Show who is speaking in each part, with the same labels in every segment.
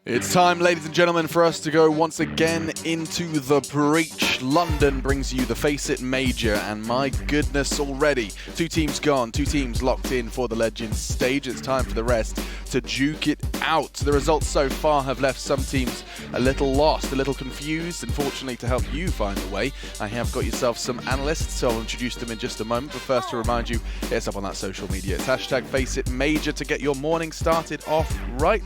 Speaker 1: It's time, ladies and gentlemen, for us to go once again into the breach. London brings you the FACEIT Major, and my goodness already, 2 teams gone, 2 teams locked in for the Legends stage. It's time for the rest to duke it out. The results so far have left some teams a little lost, a little confused. Unfortunately, to help you find the way, I have got yourself some analysts, so I'll introduce them in just a moment. But first, to remind you, it's up on that social media. It's hashtag FACEIT Major to get your morning started off right.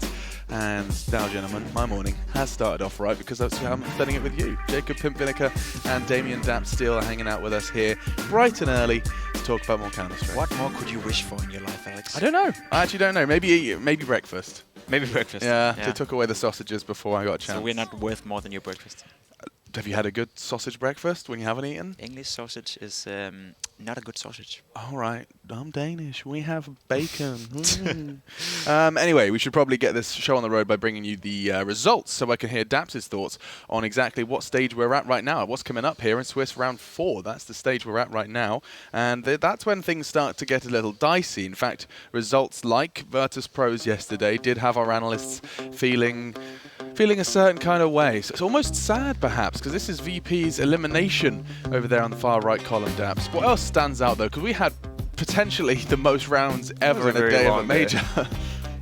Speaker 1: And now, gentlemen, my morning has started off right because that's how I'm spending it with you. Jacob Pimpvinegar and Damien Dampsteel are hanging out with us here bright and early to talk about more Counter-Strike.
Speaker 2: What more could you wish for in your life, Alex?
Speaker 1: I don't know. I actually don't know. Maybe breakfast.
Speaker 2: Maybe breakfast.
Speaker 1: Yeah, they took away the sausages before I got a chance.
Speaker 2: So we're not worth more than your breakfast.
Speaker 1: Have you had a good sausage breakfast when you haven't eaten?
Speaker 2: English sausage is not a good sausage.
Speaker 1: All right, I'm Danish. We have bacon. Anyway, we should probably get this show on the road by bringing you the results so I can hear Daps' thoughts on exactly what stage we're at right now. What's coming up here in Swiss round 4. That's the stage we're at right now. And that's when things start to get a little dicey. In fact, results like Virtus Pros yesterday did have our analysts feeling a certain kind of way. So it's almost sad, perhaps, because this is VP's elimination over there on the far right column, Daps. What else stands out, though? Because we had potentially the most rounds ever in a day of a major.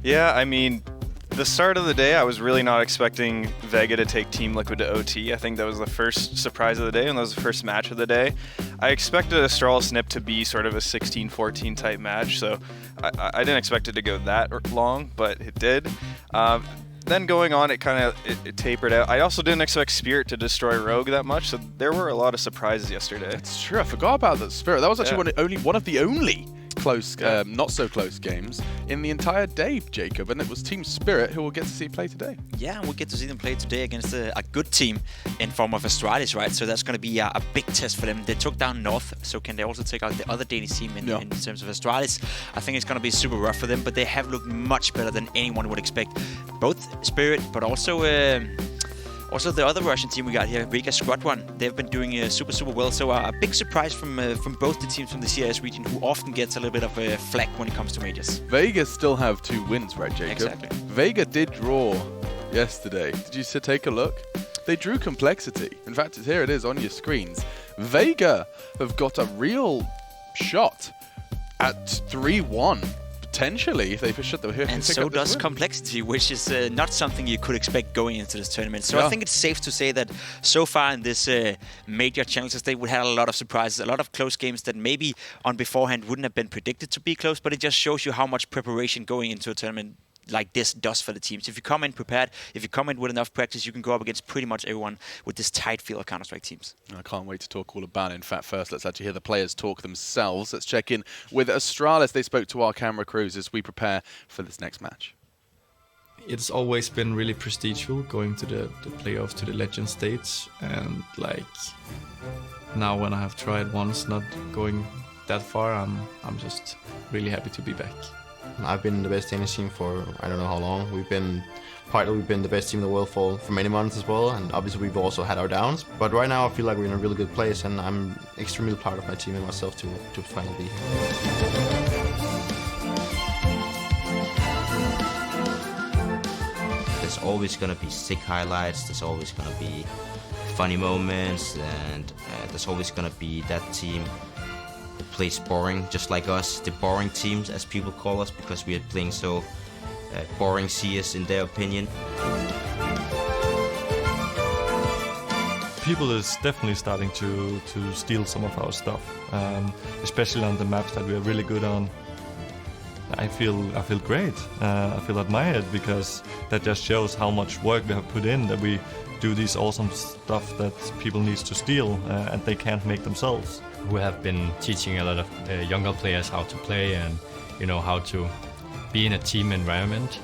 Speaker 3: Yeah, I mean, the start of the day, I was really not expecting Vega to take Team Liquid to OT. I think that was the first surprise of the day, and that was the first match of the day. I expected Astralis Snip to be sort of a 16-14 type match, so I didn't expect it to go that long, but it did. Then going on, it kind of it tapered out. I also didn't expect Spirit to destroy Rogue that much, so there were a lot of surprises yesterday.
Speaker 1: That's true. I forgot about that Spirit. That was actually one of the only close, not so close games in the entire day, Jacob, and it was Team Spirit who we'll get to see play today.
Speaker 2: Yeah, we'll get to see them play today against a good team in form of Astralis, right? So that's going to be a big test for them. They took down North, so can they also take out the other Danish team in terms of Astralis? I think it's going to be super rough for them, but they have looked much better than anyone would expect. Both Spirit, but also the other Russian team we got here, Vega Squad 1, they've been doing super well. So a big surprise from both the teams from the CIS region, who often gets a little bit of flack when it comes to majors.
Speaker 1: Vega still have 2 wins, right, Jacob?
Speaker 2: Exactly.
Speaker 1: Vega did draw yesterday. Did you take a look? They drew Complexity. In fact, here it is on your screens. Vega have got a real shot at 3-1. Potentially, if they shut the
Speaker 2: and so does Complexity, which is not something you could expect going into this tournament. So I think it's safe to say that so far in this major challenges, they would have a lot of surprises, a lot of close games that maybe on beforehand wouldn't have been predicted to be close, but it just shows you how much preparation going into a tournament like this does for the teams. If you come in prepared, if you come in with enough practice, you can go up against pretty much everyone with this tight field of Counter-Strike teams.
Speaker 1: I can't wait to talk all about it. In fact, first, let's actually hear the players talk themselves. Let's check in with Astralis. They spoke to our camera crews as we prepare for this next match.
Speaker 4: It's always been really prestigious going to the playoffs, to the Legend stage, and like now when I have tried once not going that far, I'm just really happy to be back.
Speaker 5: I've been the best Danish team for I don't know how long. We've been the best team in the world for many months as well, and obviously we've also had our downs. But right now I feel like we're in a really good place, and I'm extremely proud of my team and myself to finally be here.
Speaker 6: There's always gonna be sick highlights. There's always gonna be funny moments, and there's always gonna be that team that plays boring, just like us, the boring teams, as people call us, because we are playing so boring CS in their opinion.
Speaker 7: People is definitely starting to steal some of our stuff, especially on the maps that we are really good on. I feel great. I feel admired, because that just shows how much work we have put in, that we do these awesome stuff that people need to steal and they can't make themselves.
Speaker 8: We have been teaching a lot of younger players how to play and how to be in a team environment.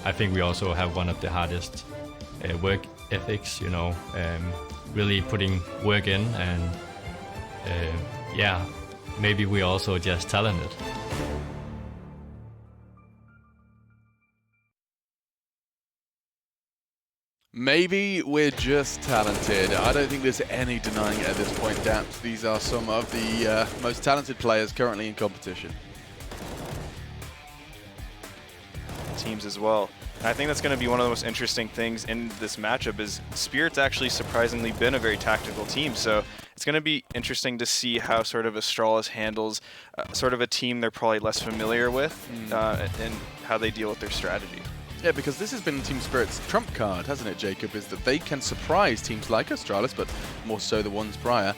Speaker 8: I think we also have one of the hardest work ethics, really putting work in, and maybe we also just talented.
Speaker 1: Maybe we're just talented. I don't think there's any denying it at this point, Daps. These are some of the most talented players currently in competition.
Speaker 3: teams as well. And I think that's going to be one of the most interesting things in this matchup is Spirit's actually surprisingly been a very tactical team. So it's going to be interesting to see how sort of Astralis handles sort of a team they're probably less familiar with and how they deal with their strategy.
Speaker 1: Yeah, because this has been Team Spirit's trump card, hasn't it, Jacob? Is that they can surprise teams like Astralis, but more so the ones prior,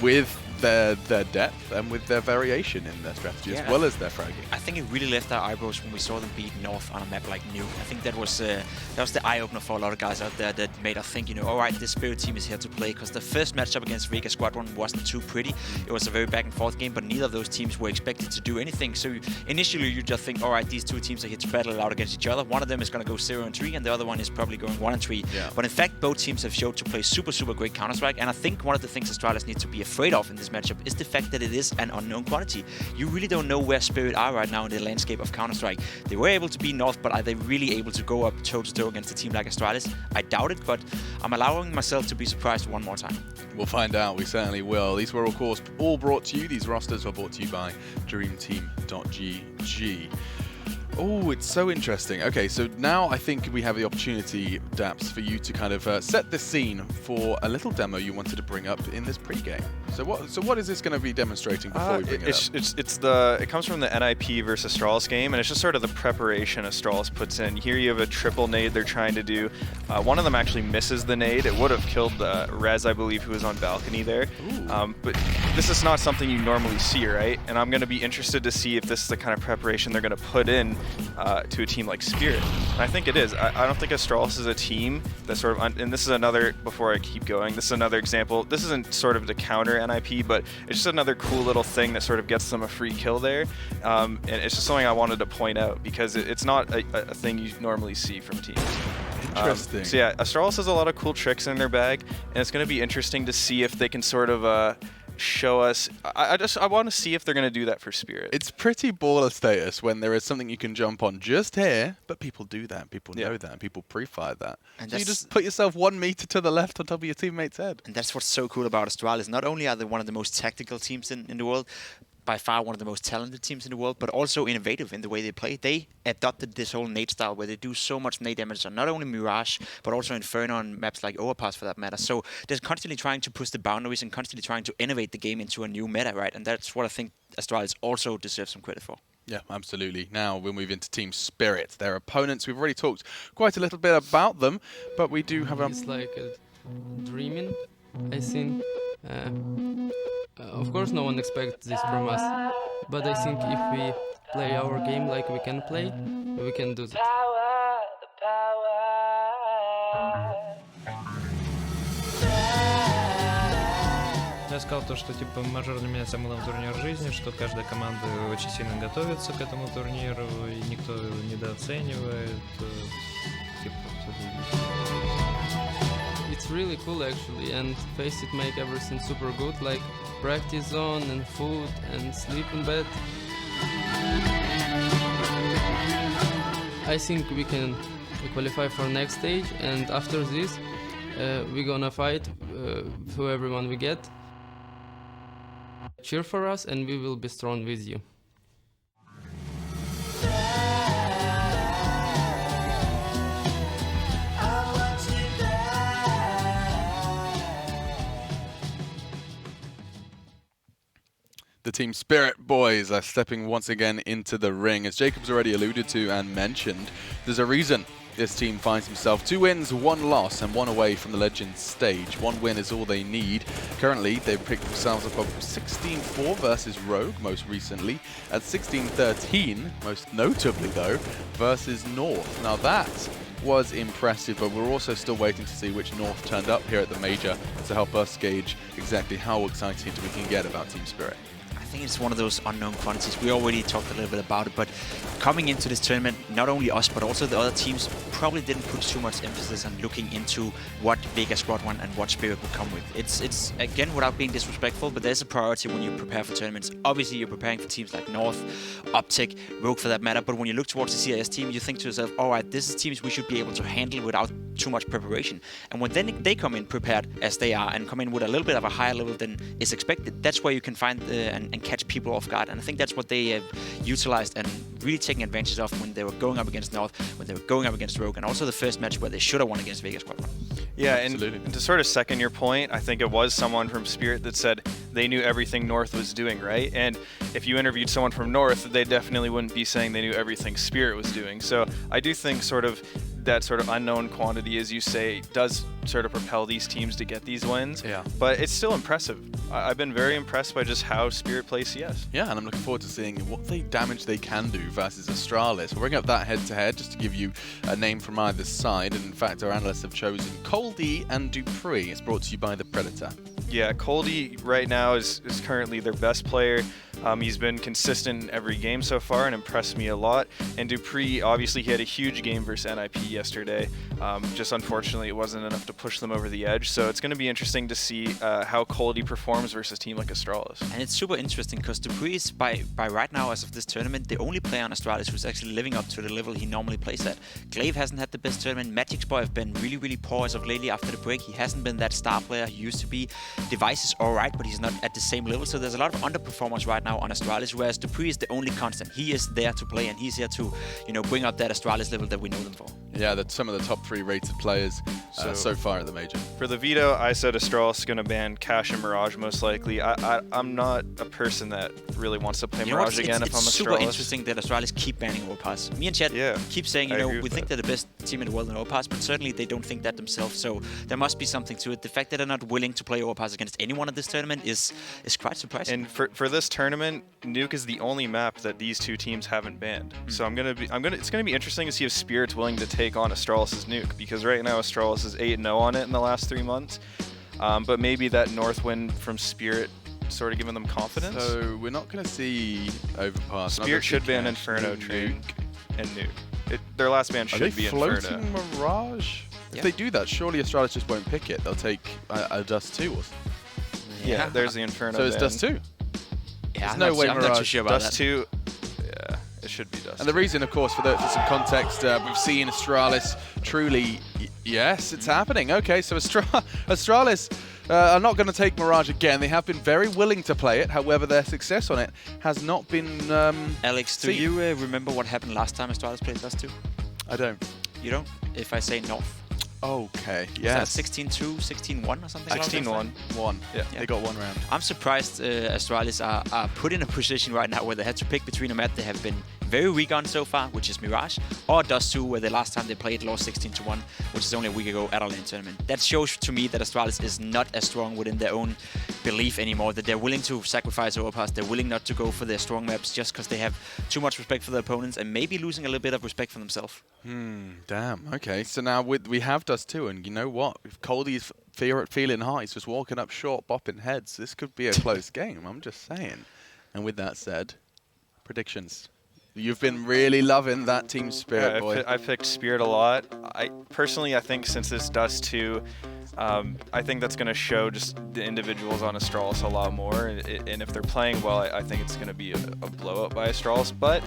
Speaker 1: with their depth and with their variation in their strategy as well as their fragging.
Speaker 2: I think it really left our eyebrows when we saw them beat North on a map like Nuke. I think that was the eye-opener for a lot of guys out there that made us think, you know, all right, this Spirit team is here to play, because the first matchup against Vega Squadron wasn't too pretty. It was a very back-and-forth game, but neither of those teams were expected to do anything. So initially you just think, all right, these two teams are here to battle it out against each other. One of them is going to go 0-3, and the other one is probably going 1-3.
Speaker 1: Yeah.
Speaker 2: But in fact, both teams have showed to play super, super great Counter-Strike, and I think one of the things Astralis need to be afraid of in this matchup is the fact that it is an unknown quantity. You really don't know where Spirit are right now in the landscape of Counter-Strike. They were able to beat North, but are they really able to go up toe-to-toe against a team like Astralis? I doubt it, but I'm allowing myself to be surprised one more time.
Speaker 1: We'll find out, we certainly will. These were, of course, all brought to you. These rosters were brought to you by DreamTeam.gg. Oh, it's so interesting. Okay, so now I think we have the opportunity, Daps, for you to kind of set the scene for a little demo you wanted to bring up in this pregame. So what is this going to be demonstrating before we bring it up?
Speaker 3: It comes from the NIP versus Astralis game, and it's just sort of the preparation Astralis puts in. Here you have a triple nade they're trying to do. One of them actually misses the nade. It would have killed Rez, I believe, who was on balcony there. But this is not something you normally see, right? And I'm going to be interested to see if this is the kind of preparation they're going to put in to a team like Spirit. And I think it is. I don't think Astralis is a team that sort of, and this is another, before I keep going, this is another example. This isn't sort of to counter NIP, but it's just another cool little thing that sort of gets them a free kill there. And it's just something I wanted to point out because it's not a thing you normally see from teams.
Speaker 1: Interesting.
Speaker 3: So yeah, Astralis has a lot of cool tricks in their bag, and it's going to be interesting to see if they can sort of show us. I want to see if they're going to do that for Spirit.
Speaker 1: It's pretty baller status when there is something you can jump on just here, but people do that, people know that, and people pre-fire that. And so you just put yourself 1 meter to the left on top of your teammate's head.
Speaker 2: And that's what's so cool about Astralis. Not only are they one of the most tactical teams in the world, by far one of the most talented teams in the world, but also innovative in the way they play. They adopted this whole nade style where they do so much nade damage on not only Mirage, but also Inferno on maps like Overpass for that matter. So they're constantly trying to push the boundaries and constantly trying to innovate the game into a new meta, right? And that's what I think Astralis also deserves some credit for.
Speaker 1: Yeah, absolutely. Now we'll move into Team Spirit. Their opponents, we've already talked quite a little bit about them, but we do have
Speaker 9: It's like dreaming, I think. Of course no one expects this from us, but I think if we play our game like we can play, we can do that.
Speaker 10: Я сказал то, что типа мажор для меня самый главный турнир в жизни, что каждая команда очень сильно готовится к этому турниру, и никто недооценивает. Типа,
Speaker 9: It's really cool actually, and FACEIT make everything super good, like practice zone and food and sleep in bed. I think we can qualify for next stage, and after this we're gonna fight for everyone we get. Cheer for us and we will be strong with you.
Speaker 1: The Team Spirit boys are stepping once again into the ring. As Jacob's already alluded to and mentioned, there's a reason this team finds himself 2 wins, 1 loss, and 1 away from the Legends stage. 1 win is all they need. Currently, they've picked themselves up 16-4 versus Rogue, most recently, at 16-13, most notably though, versus North. Now that was impressive, but we're also still waiting to see which North turned up here at the Major to help us gauge exactly how excited we can get about Team Spirit.
Speaker 2: I think it's one of those unknown quantities. We already talked a little bit about it, but coming into this tournament, not only us, but also the other teams probably didn't put too much emphasis on looking into what Vega Squadron and what Spirit would come with. It's again, without being disrespectful, but there's a priority when you prepare for tournaments. Obviously, you're preparing for teams like North, Optic, Rogue for that matter, but when you look towards the CIS team, you think to yourself, all right, this is teams we should be able to handle without too much preparation. And when then they come in prepared as they are and come in with a little bit of a higher level than is expected, that's where you can find and catch people off guard. And I think that's what they have utilized and really taking advantage of when they were going up against North, when they were going up against Rogue, and also the first match where they should have won against Vegas Squadron.
Speaker 3: Yeah, and to sort of second your point, I think it was someone from Spirit that said they knew everything North was doing, right? And if you interviewed someone from North, they definitely wouldn't be saying they knew everything Spirit was doing. So I do think sort of that sort of unknown quantity, as you say, does sort of propel these teams to get these wins.
Speaker 1: Yeah.
Speaker 3: But it's still impressive. I've been very impressed by just how Spirit plays CS.
Speaker 1: Yeah, and I'm looking forward to seeing what damage they can do versus Astralis. We'll bring up that head-to-head just to give you a name from either side. And in fact, our analysts have chosen Coldie and Dupree. It's brought to you by the Predator.
Speaker 3: Yeah, Coldie right now is currently their best player. He's been consistent in every game so far and impressed me a lot. And Dupree, obviously, he had a huge game versus NIP yesterday. Just unfortunately, it wasn't enough to push them over the edge. So it's going to be interesting to see how Coldie performs versus a team like Astralis.
Speaker 2: And it's super interesting because Dupree is, by right now, as of this tournament, the only player on Astralis who's actually living up to the level he normally plays at. Glaive hasn't had the best tournament. Magic's Boy have been really, really poor as of lately after the break. He hasn't been that star player he used to be. Device is alright, but he's not at the same level. So there's a lot of underperformers right now on Astralis, whereas Dupree is the only constant. He is there to play, and he's here to, bring up that Astralis level that we know them for.
Speaker 1: Yeah, that's some of the top 3 rated players so far at the Major.
Speaker 3: For the veto, I said Astralis is going to ban Cash and Mirage most likely. I'm not a person that really wants to play Mirage again if I'm Astralis.
Speaker 2: It's super interesting that Astralis keep banning Overpass. Me and Chad keep saying, we think they're the best team in the world in Overpass, but certainly they don't think that themselves. So there must be something to it. The fact that they're not willing to play Overpass against anyone at this tournament is quite surprising.
Speaker 3: And for this tournament, Nuke is the only map that these two teams haven't banned. So it's gonna be interesting to see if Spirit's willing to take on Astralis' Nuke, because right now Astralis is 8-0 on it in the last 3 months. But maybe that North win from Spirit sort of giving them confidence.
Speaker 1: So we're not going to see Overpass.
Speaker 3: Spirit should ban Inferno, Train, and Nuke. Their last ban should be Inferno.
Speaker 1: Are they floating Mirage? If they do that, surely Astralis just won't pick it. They'll take a Dust 2 or something.
Speaker 3: Yeah, there's the Inferno.
Speaker 1: So it's Dust 2?
Speaker 2: Yeah,
Speaker 1: there's no way
Speaker 2: I'm
Speaker 1: Mirage.
Speaker 2: Not too sure about
Speaker 3: Dust 2, yeah, it should be Dust.
Speaker 1: And the reason, of course, for some context, we've seen Astralis truly... Yes, it's happening. Okay, so Astralis are not going to take Mirage again. They have been very willing to play it. However, their success on it has not been
Speaker 2: Alex, do you remember what happened last time Astralis played Dust 2?
Speaker 1: I don't.
Speaker 2: You don't? If I say North.
Speaker 1: Okay, yeah.
Speaker 2: 16-2, 16-1 or something?
Speaker 3: 16-1.
Speaker 1: Yeah, they got 1 round.
Speaker 2: I'm surprised Astralis are put in a position right now where they had to pick between a map they have been very weak on so far, which is Mirage, or Dust 2, where the last time they played lost 16-1, which is only a week ago at our lane tournament. That shows to me that Astralis is not as strong within their own belief anymore, that they're willing to sacrifice Overpass, they're willing not to go for their strong maps just because they have too much respect for their opponents and maybe losing a little bit of respect for themselves.
Speaker 1: Damn. Okay, so now we have Dust 2, and you know what? If Coldie's feeling high, he's just walking up short, bopping heads. This could be a close game, I'm just saying. And with that said, predictions. You've been really loving that Team Spirit, boy.
Speaker 3: I picked Spirit a lot. I think since it's Dust 2, I think that's going to show just the individuals on Astralis a lot more. And if they're playing well, I think it's going to be a blowout by Astralis. But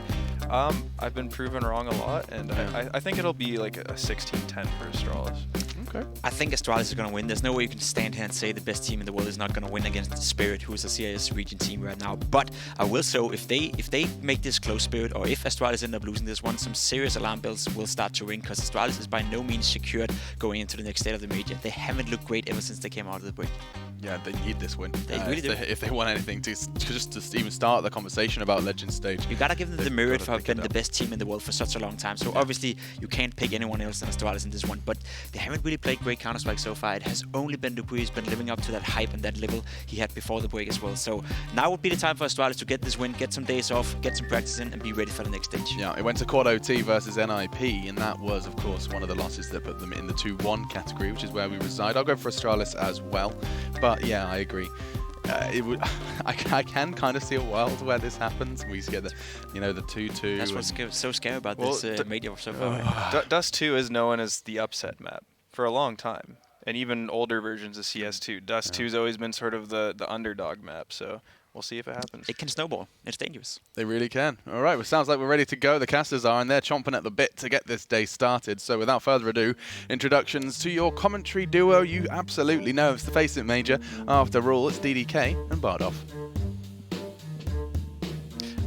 Speaker 3: I've been proven wrong a lot, and I think it'll be like a 16-10 for Astralis.
Speaker 1: Okay.
Speaker 2: I think Astralis is going to win. There's no way you can stand here and say the best team in the world is not going to win against Spirit, who is a CIS region team right now. But I will say, if they make this close, Spirit, or if Astralis end up losing this one, some serious alarm bells will start to ring, because Astralis is by no means secured going into the next state of the Major. They haven't looked great ever since they came out of the break.
Speaker 1: Yeah, they need this win.
Speaker 2: They really do.
Speaker 1: If they want anything to even start the conversation about Legend Stage.
Speaker 2: You gotta give them the merit for having been the best team in the world for such a long time. So obviously you can't pick anyone else than Astralis in this one. But they haven't really played great Counter-Strike so far. It has only been Dupree who's been living up to that hype and that level he had before the break as well. So now would be the time for Astralis to get this win, get some days off, get some practice in, and be ready for the next stage.
Speaker 1: Yeah, it went to Quad OT versus NIP, and that was, of course, one of the losses that put them in the 2-1 category, which is where we reside. I'll go for Astralis as well. But yeah, I agree. I can kind of see a world where this happens. We get the 2-2.
Speaker 2: That's what's so scary about this Major so far.
Speaker 3: Dust 2 is known as the upset map for a long time, and even older versions of CS2. Dust 2's always been sort of the underdog map. So we'll see if it happens.
Speaker 2: It can snowball. It's dangerous.
Speaker 1: They really can. All right, well, sounds like we're ready to go. The casters are, and they're chomping at the bit to get this day started. So without further ado, introductions to your commentary duo you absolutely know. It's the FACEIT Major. After all, it's DDK and Bardolph.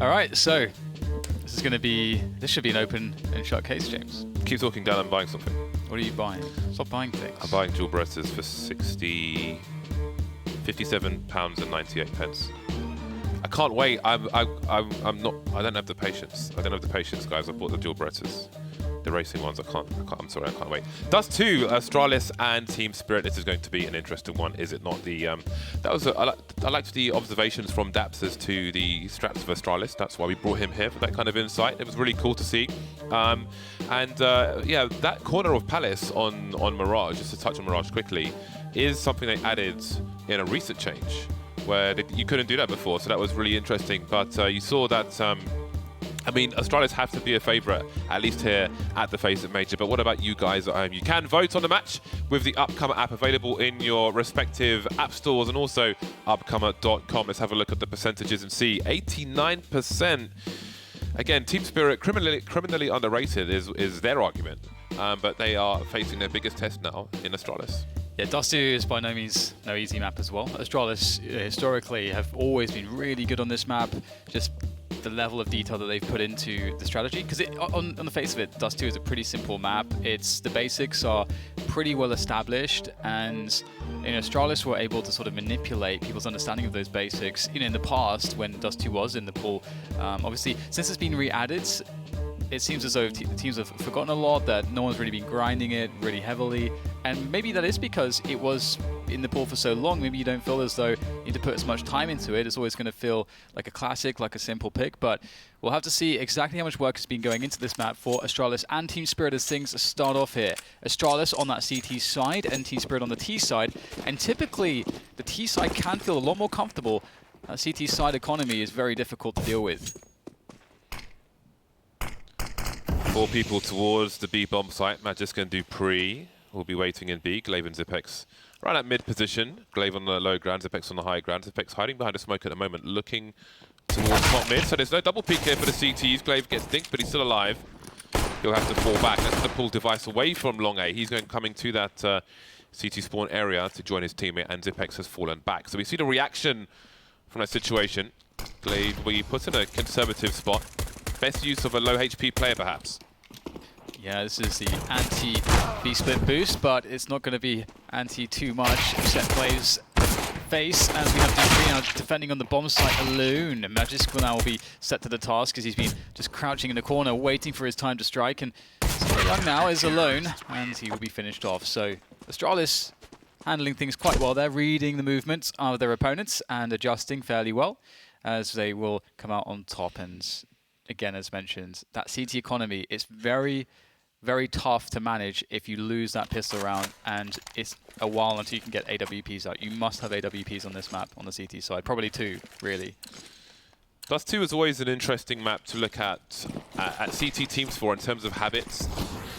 Speaker 11: All right, so this should be an open and shut case, James.
Speaker 12: Keep talking down, I'm buying something.
Speaker 11: What are you buying? Stop buying things.
Speaker 12: I'm buying dual breasters for £57.98. I can't wait. I'm not. I don't have the patience. I don't have the patience, guys. I bought the dual breasters, the racing ones. I'm sorry. I can't wait. Dust 2, Astralis and Team Spirit. This is going to be an interesting one, is it not? I liked the observations from Daps as to the straps of Astralis. That's why we brought him here, for that kind of insight. It was really cool to see. Yeah, that corner of Palace on Mirage, just to touch on Mirage quickly, is something they added in a recent change, where you couldn't do that before. So that was really interesting. But you saw that. I mean, Astralis have to be a favourite, at least here at the FACEIT Major. But what about you guys at home? You can vote on the match with the Upcomer app available in your respective app stores and also upcomer.com. Let's have a look at the percentages and see. 89%. Again, Team Spirit, criminally underrated is their argument. But they are facing their biggest test now in Astralis.
Speaker 11: Yeah, Dust 2 is by no means no easy map as well. Astralis historically have always been really good on this map. Just the level of detail that they've put into the strategy, because on the face of it, Dust 2 is a pretty simple map. The basics are pretty well established, and Astralis were able to sort of manipulate people's understanding of those basics. In the past, when Dust 2 was in the pool, obviously since it's been re-added, it seems as though teams have forgotten a lot, that no one's really been grinding it really heavily. And maybe that is because it was in the pool for so long. Maybe you don't feel as though you need to put as much time into it. It's always going to feel like a classic, like a simple pick. But we'll have to see exactly how much work has been going into this map for Astralis and Team Spirit as things start off here. Astralis on that CT side and Team Spirit on the T side. And typically, the T side can feel a lot more comfortable. CT side economy is very difficult to deal with.
Speaker 12: 4 people towards the B bomb site. Magisk and Dupree will be waiting in B. Glaive and Zipex right at mid position. Glaive on the low ground, Zipex on the high ground. Zipex hiding behind a smoke at the moment, looking towards top mid. So there's no double peek here for the CTs. Glaive gets dinked, but he's still alive. He'll have to fall back. That's the pull device away from Long A. He's coming to that CT spawn area to join his teammate, and Zipex has fallen back. So we see the reaction from that situation. Glaive, we put in a conservative spot. Best use of a low HP player, perhaps.
Speaker 11: Yeah, this is the anti-B-split boost, but it's not going to be anti too much. Set Glaive's face, as we have Dupree now defending on the bomb site alone. Magisk will now be set to the task, as he's been just crouching in the corner, waiting for his time to strike. And Young now is alone, and he will be finished off. So Astralis handling things quite well there, reading the movements of their opponents and adjusting fairly well, as they will come out on top. And again, as mentioned, that CT economy is very, very tough to manage if you lose that pistol round, and it's a while until you can get AWPs out. You must have AWPs on this map on the CT side, probably 2, really.
Speaker 12: Dust 2 is always an interesting map to look at CT teams for in terms of habits.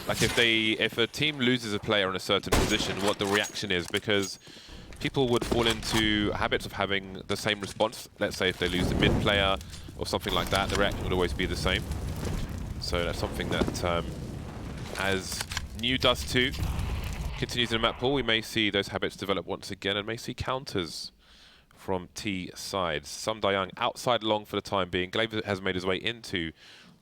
Speaker 12: Like if a team loses a player in a certain position, what the reaction is, because people would fall into habits of having the same response. Let's say if they lose the mid player or something like that, the reaction would always be the same. So that's something that, as new Dust 2 continues in the map pool, we may see those habits develop once again and may see counters from T sides. Some Young outside long for the time being. Glaive has made his way into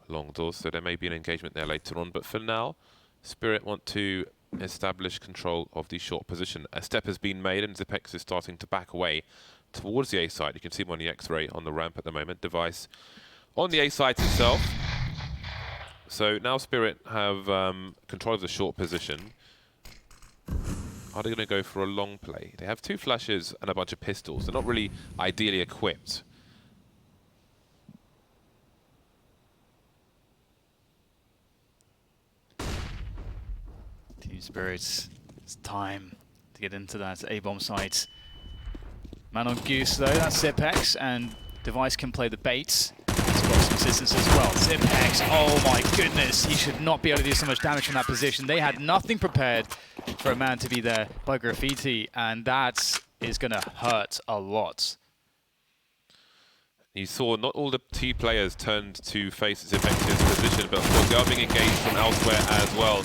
Speaker 12: long doors, so there may be an engagement there later on. But for now, Spirit want to establish control of the short position. A step has been made and Zipex is starting to back away towards the A side. You can see him on the X-ray on the ramp at the moment. Device on the A side itself. So now Spirit have control of the short position. Are they going to go for a long play? They have 2 flashes and a bunch of pistols. They're not really ideally equipped.
Speaker 11: Team Spirits, it's time to get into that A-bomb site. Man on Goose though, that's Zipex, and Device can play the baits. He's got some assistance as well. Zipex, oh my goodness, he should not be able to do so much damage from that position. They had nothing prepared for a man to be there by Graffiti, and that is going to hurt a lot.
Speaker 12: You saw not all the T players turned to face its effective position, but of course they are being engaged from elsewhere as well.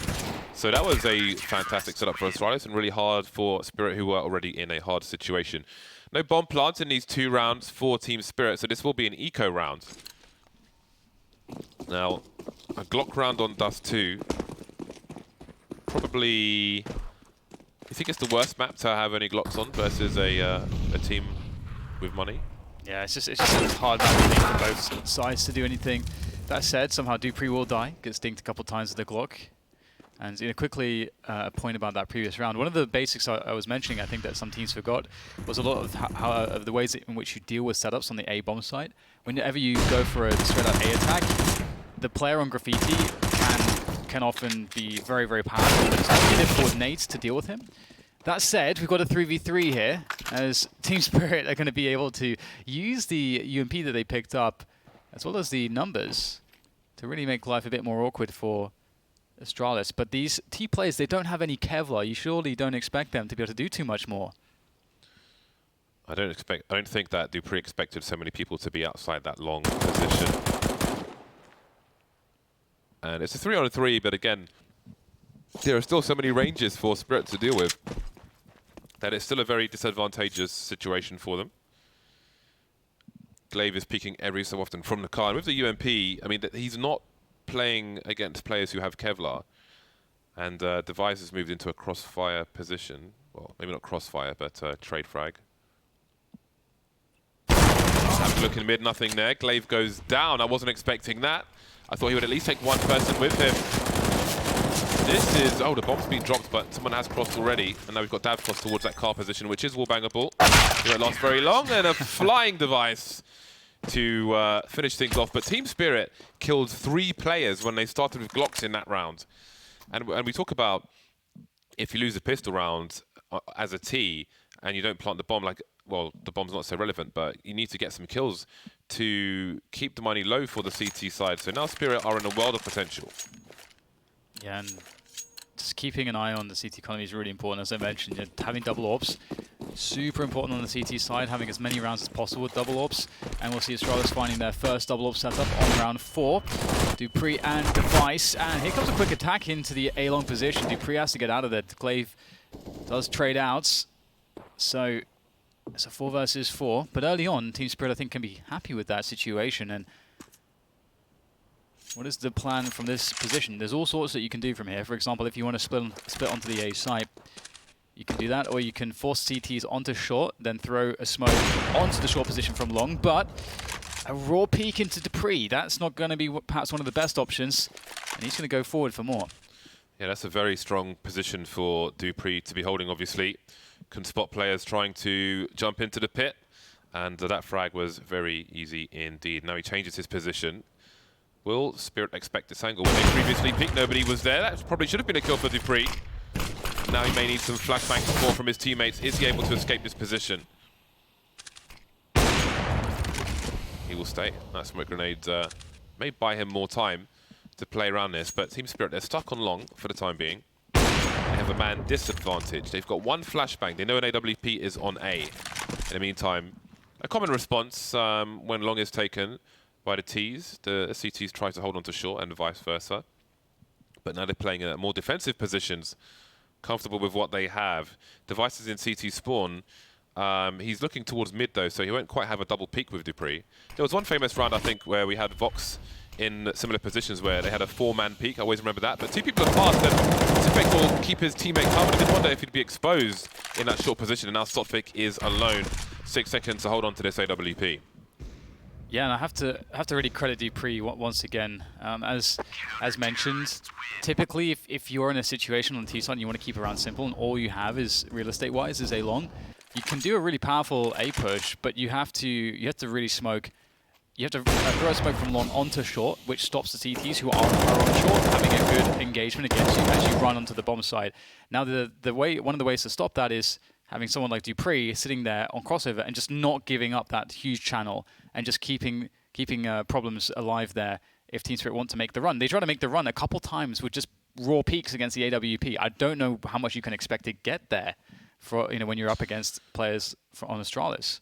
Speaker 12: So that was a fantastic setup for Astralis and really hard for Spirit, who were already in a hard situation. No bomb plants in these 2 rounds for Team Spirit, so this will be an eco round. Now, a Glock round on Dust 2. Probably... You think it's the worst map to have any Glocks on versus a team with money?
Speaker 11: Yeah, it's just a hard map I think, for both sides to do anything. That said, somehow Dupree will die, gets dinked a couple times with the Glock. And quickly, a point about that previous round. One of the basics I was mentioning, I think that some teams forgot, was a lot of of the ways in which you deal with setups on the A bomb site. Whenever you go for a straight-up A attack, the player on Graffiti can often be very, very powerful, but it's actually difficult nades to deal with him. That said, we've got a 3v3 here, as Team Spirit are going to be able to use the UMP that they picked up, as well as the numbers, to really make life a bit more awkward for Astralis. But these T players, they don't have any Kevlar. You surely don't expect them to be able to do too much more.
Speaker 12: I don't think that Dupree expected so many people to be outside that long position. And it's a 3-on-3, but again, there are still so many ranges for Spirit to deal with that it's still a very disadvantageous situation for them. Glaive is peeking every so often from the car. And with the UMP, I mean, he's not playing against players who have Kevlar. And Device has moved into a crossfire position. Well, maybe not crossfire, but trade frag. Have a look in mid, nothing there. Glaive goes down. I wasn't expecting that. I thought he would at least take one person with him. This is... Oh, the bomb's been dropped, but someone has crossed already. And now we've got Dav crossed towards that car position, which is wallbangable. It won't last very long. And a flying Device to finish things off. But Team Spirit killed 3 players when they started with Glocks in that round. And we talk about if you lose a pistol round as a T and you don't plant the bomb, like, well, the bomb's not so relevant, but you need to get some kills to keep the money low for the CT side. So now Spirit are in a world of potential.
Speaker 11: Yeah, and just keeping an eye on the CT economy is really important. As I mentioned, having double orbs, super important on the CT side, having as many rounds as possible with double orbs. And we'll see Astralis finding their first double orb setup on round 4. Dupree and Device, and here comes a quick attack into the A-long position. Dupree has to get out of there. Glaive does trade outs, so it's a 4 versus 4. But early on, Team Spirit, I think, can be happy with that situation. And what is the plan from this position? There's all sorts that you can do from here. For example, if you want to split onto the A site, you can do that, or you can force CTs onto short, then throw a smoke onto the short position from long. But a raw peek into Dupree, that's not going to be perhaps one of the best options, and he's going to go forward for more.
Speaker 12: Yeah, that's a very strong position for Dupree to be holding, obviously. Can spot players trying to jump into the pit, and that frag was very easy indeed. Now he changes his position. Will Spirit expect this angle? When they previously peeked, nobody was there. That probably should have been a kill for Dupree. Now he may need some flashbang support from his teammates. Is he able to escape this position? He will stay. That smoke grenade may buy him more time to play around this, but Team Spirit, they're stuck on long for the time being. They have a man disadvantage. They've got 1 flashbang. They know an AWP is on A. In the meantime, a common response when long is taken by the Ts. The CTs try to hold on to short and vice versa. But now they're playing more defensive positions, comfortable with what they have. Devices in CT spawn. He's looking towards mid though, so he won't quite have a double peak with Dupree. There was one famous round, I think, where we had Vox in similar positions where they had a 4-man peak. I always remember that. But 2 people have passed, and Sophic will keep his teammate covered. I did wonder if he'd be exposed in that short position, and now Sophic is alone. 6 seconds to hold on to this AWP.
Speaker 11: Yeah, and I have to really credit Dupree once again. As mentioned, typically if you're in a situation on the T side and you want to keep around simple and all you have is real estate wise is A long, you can do a really powerful A push, but you have to really smoke. You have to throw a smoke from long onto short, which stops the CTs who are on short having a good engagement against you as you run onto the bomb side. Now one of the ways to stop that is having someone like Dupree sitting there on crossover and just not giving up that huge channel and just keeping problems alive there if Team Spirit want to make the run. They try to make the run a couple times with just raw peaks against the AWP. I don't know how much you can expect to get there for when you're up against players on Astralis.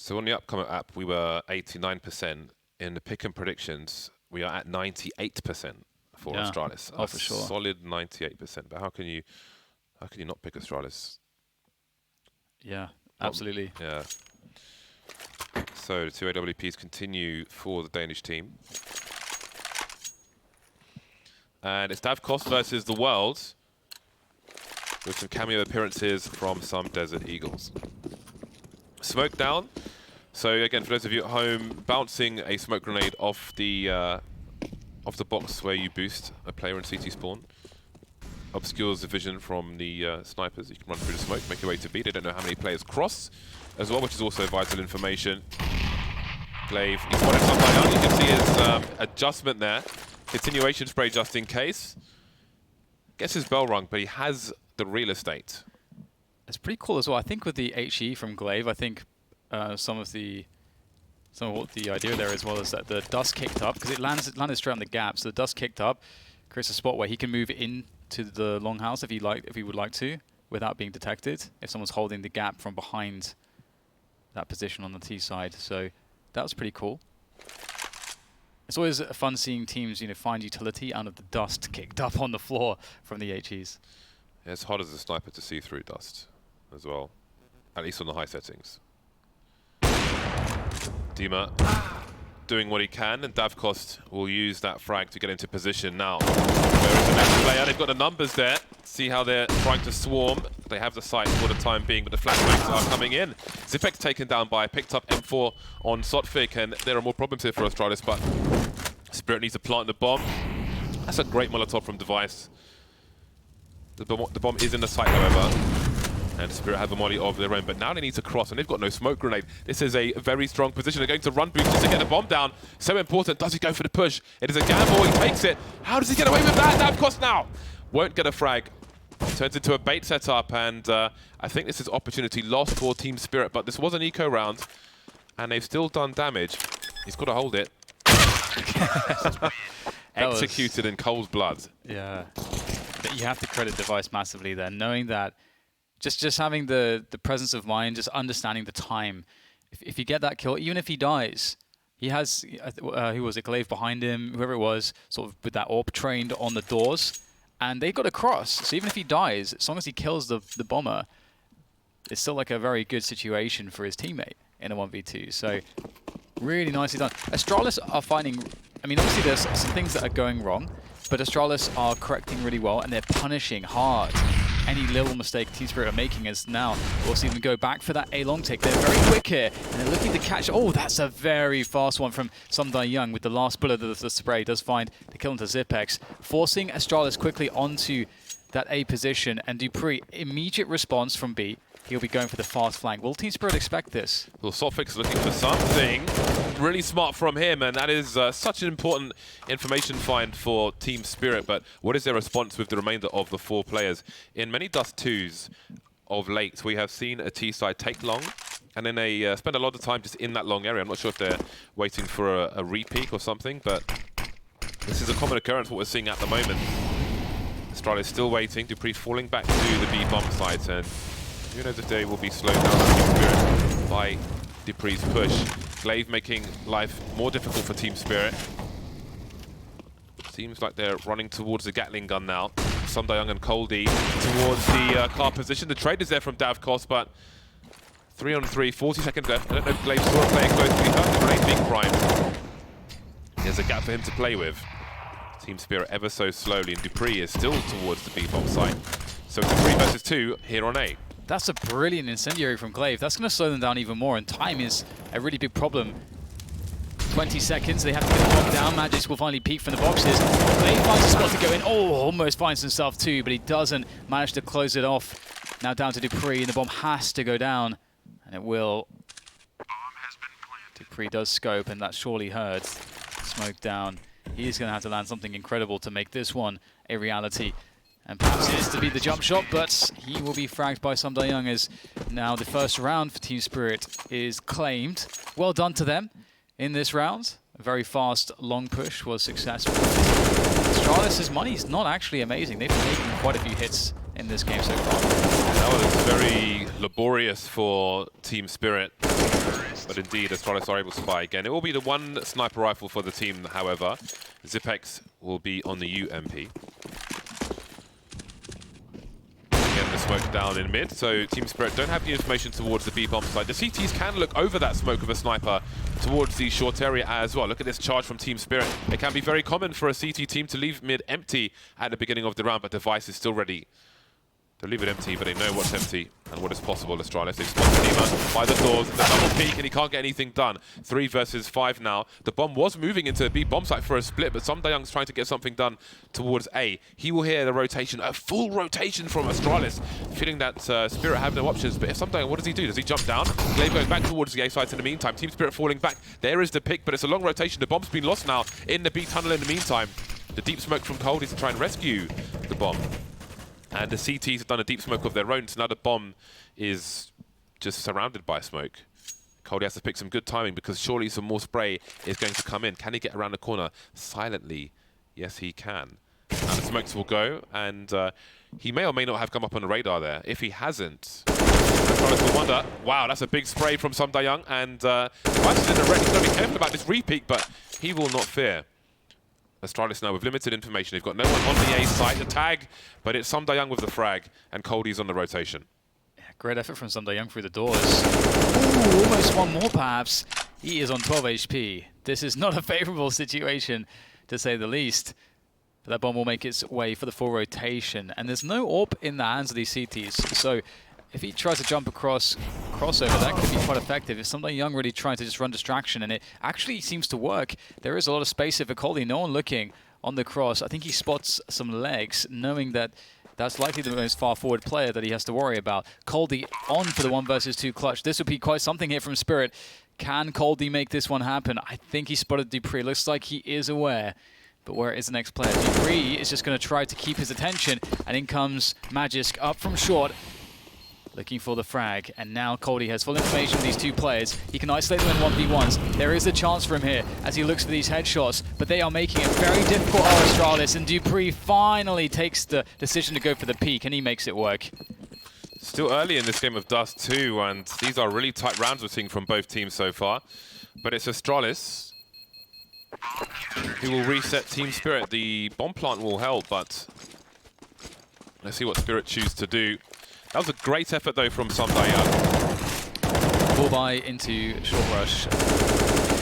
Speaker 12: So on the upcoming app, we were 89%. In the pick and predictions, we are at 98% for Astralis.
Speaker 11: Oh, for sure.
Speaker 12: Solid 98%. But how can you not pick Astralis?
Speaker 11: Yeah, absolutely.
Speaker 12: Yeah. So the 2 AWPs continue for the Danish team. And it's Davkos versus the World, with some cameo appearances from some Desert Eagles. Smoke down. So again, for those of you at home, bouncing a smoke grenade off the box where you boost a player in CT spawn obscures the vision from the snipers. You can run through the smoke, make your way to B. They don't know how many players cross as well, which is also vital information. Glaive, he's spotted somebody out. You can see his adjustment there. Continuation spray just in case. Gets his bell rung, but he has the real estate.
Speaker 11: It's pretty cool as well. I think with the HE from Glaive, I think some of what the idea there as well is that the dust kicked up, because it landed straight on the gap, so the dust kicked up, creates a spot where he can move into the longhouse if he would like to, without being detected, if someone's holding the gap from behind that position on the T side. So that was pretty cool. It's always fun seeing teams, find utility out of the dust kicked up on the floor from the HEs.
Speaker 12: Yeah, it's hard as a sniper to see through dust as well, at least on the high settings. Dima doing what he can, and Davkos will use that frag to get into position now. Where is the next player? They've got the numbers there. See how they're trying to swarm. They have the sight for the time being, but the flashbangs are coming in. Zipek's taken down by, picked up M4 on Sotvik, and there are more problems here for Astralis, but Spirit needs to plant the bomb. That's a great Molotov from Device. The bomb is in the site, however. And Spirit have a molly of their own, but now they need to cross, and they've got no smoke grenade. This is a very strong position. They're going to run boosters to get the bomb down. So important. Does he go for the push? It is a gamble. He takes it. How does he get away with that? Davkos now won't get a frag. Turns into a bait setup, and I think this is opportunity lost for Team Spirit, but this was an eco round, and they've still done damage. He's got to hold it. Executed in cold blood.
Speaker 11: Yeah. You have to credit Device massively there, knowing that just having the presence of mind, just understanding the time. If you get that kill, even if he dies, he has, who was it, Glaive behind him, whoever it was, sort of with that AWP trained on the doors, and they've got to cross. So even if he dies, as long as he kills the bomber, it's still like a very good situation for his teammate in a 1v2. So really nicely done. Astralis are finding, I mean, obviously there's some things that are going wrong, but Astralis are correcting really well, and they're punishing hard any little mistake Team Spirit are making. As now we'll see them go back for that A-long take. They're very quick here, and they're looking to catch. Oh, that's a very fast one from Sumdai Young with the last bullet of the spray. Does find the kill into Zipex, forcing Astralis quickly onto that A position, and Dupree, immediate response from B. He'll be going for the fast flank. Will Team Spirit expect this?
Speaker 12: Well, Sotvik's looking for something really smart from him, and that is such an important information find for Team Spirit. But what is their response with the remainder of the 4 players? In many Dust 2s of late, we have seen a T-side take long, and then they spend a lot of time just in that long area. I'm not sure if they're waiting for a re-peak or something, but this is a common occurrence, what we're seeing at the moment. Astralis still waiting. Dupree falling back to the B bomb site, and who knows if they will be slowed down by Dupree's push. Glaive making life more difficult for Team Spirit. Seems like they're running towards the Gatling gun now. Sundayung and Coldy towards the car position. The trade is there from Davkos, but 3 on 3, 40 seconds left. I don't know if Glaive saw a player close, but he heard the grenade being primed. There's a gap for him to play with. Team Spirit ever so slowly, and Dupree is still towards the B-bomb site. So it's 3 versus 2 here on A.
Speaker 11: That's a brilliant incendiary from Glaive. That's going to slow them down even more, and time is a really big problem. 20 seconds, they have to get the bomb down. Magis will finally peek from the boxes. Glaive finds a spot to go in. Oh, almost finds himself too, but he doesn't manage to close it off. Now down to Dupree, and the bomb has to go down, and it will. Dupree does scope, and that's surely heard. Smoke down. He's going to have to land something incredible to make this one a reality. And perhaps it is to be the jump shot, but he will be fragged by Sumdai Young, as now the first round for Team Spirit is claimed. Well done to them in this round. A very fast long push was successful. Astralis' money is not actually amazing. They've taken quite a few hits in this game so far.
Speaker 12: That was very laborious for Team Spirit. But indeed, Astralis are able to buy again. It will be the one sniper rifle for the team, however. Zipex will be on the UMP. Again, the smoke down in mid, so Team Spirit don't have the information towards the B bomb side. The CTs can look over that smoke of a sniper towards the short area as well. Look at this charge from Team Spirit. It can be very common for a CT team to leave mid empty at the beginning of the round, but Device is still ready. They'll leave it empty, but they know what's empty and what is possible. Astralis, they've spotted Nima by the doors. The double peek, and he can't get anything done. 3 versus 5 now. The bomb was moving into a B bomb site for a split, but Samdayang's trying to get something done towards A. He will hear the rotation, a full rotation from Astralis, feeling that Spirit have no options. But if Samdayang, what does he do? Does he jump down? Glaive going back towards the A site in the meantime. Team Spirit falling back. There is the pick, but it's a long rotation. The bomb's been lost now in the B tunnel in the meantime. The deep smoke from Cold is to try and rescue the bomb. And the CTs have done a deep smoke of their own, so now the bomb is just surrounded by smoke. Cody has to pick some good timing because surely some more spray is going to come in. Can he get around the corner silently? Yes, he can. Now the smokes will go, and he may or may not have come up on the radar there. If he hasn't, Astralis will wonder. Wow, that's a big spray from Samdayang, and Device is in the wreck. He's got to be careful about this repeat, but he will not fear. Astralis now with limited information. They've got no one on the A site. The tag, but it's Samdayang with the frag, and Cody's on the rotation.
Speaker 11: Yeah, great effort from Samdayang through the doors. Ooh, almost one more perhaps. He is on 12 HP. This is not a favorable situation, to say the least. But that bomb will make its way for the full rotation. And there's no AWP in the hands of these CTs. So if he tries to jump across crossover, that could be quite effective. If Samdayang really trying to just run distraction, and it actually seems to work. There is a lot of space here for Coldy. No one looking on the cross. I think he spots some legs, knowing that that's likely the most far forward player that he has to worry about. Coldy on for the 1 versus 2 clutch. This would be quite something here from Spirit. Can Coldy make this one happen? I think he spotted Dupree. Looks like he is aware. But where is the next player? Dupree is just going to try to keep his attention. And in comes Magisk up from short, looking for the frag. And now Coldy has full information of these two players. He can isolate them in 1v1s. There is a chance for him here as he looks for these headshots. But they are making it very difficult for Astralis. And Dupree finally takes the decision to go for the peak. And he makes it work.
Speaker 12: Still early in this game of Dust too, and these are really tight rounds we're seeing from both teams so far. But it's Astralis who will reset Team Spirit. The bomb plant will help, but let's see what Spirit choose to do. That was a great effort though from Samdayang.
Speaker 11: Ball by into short rush.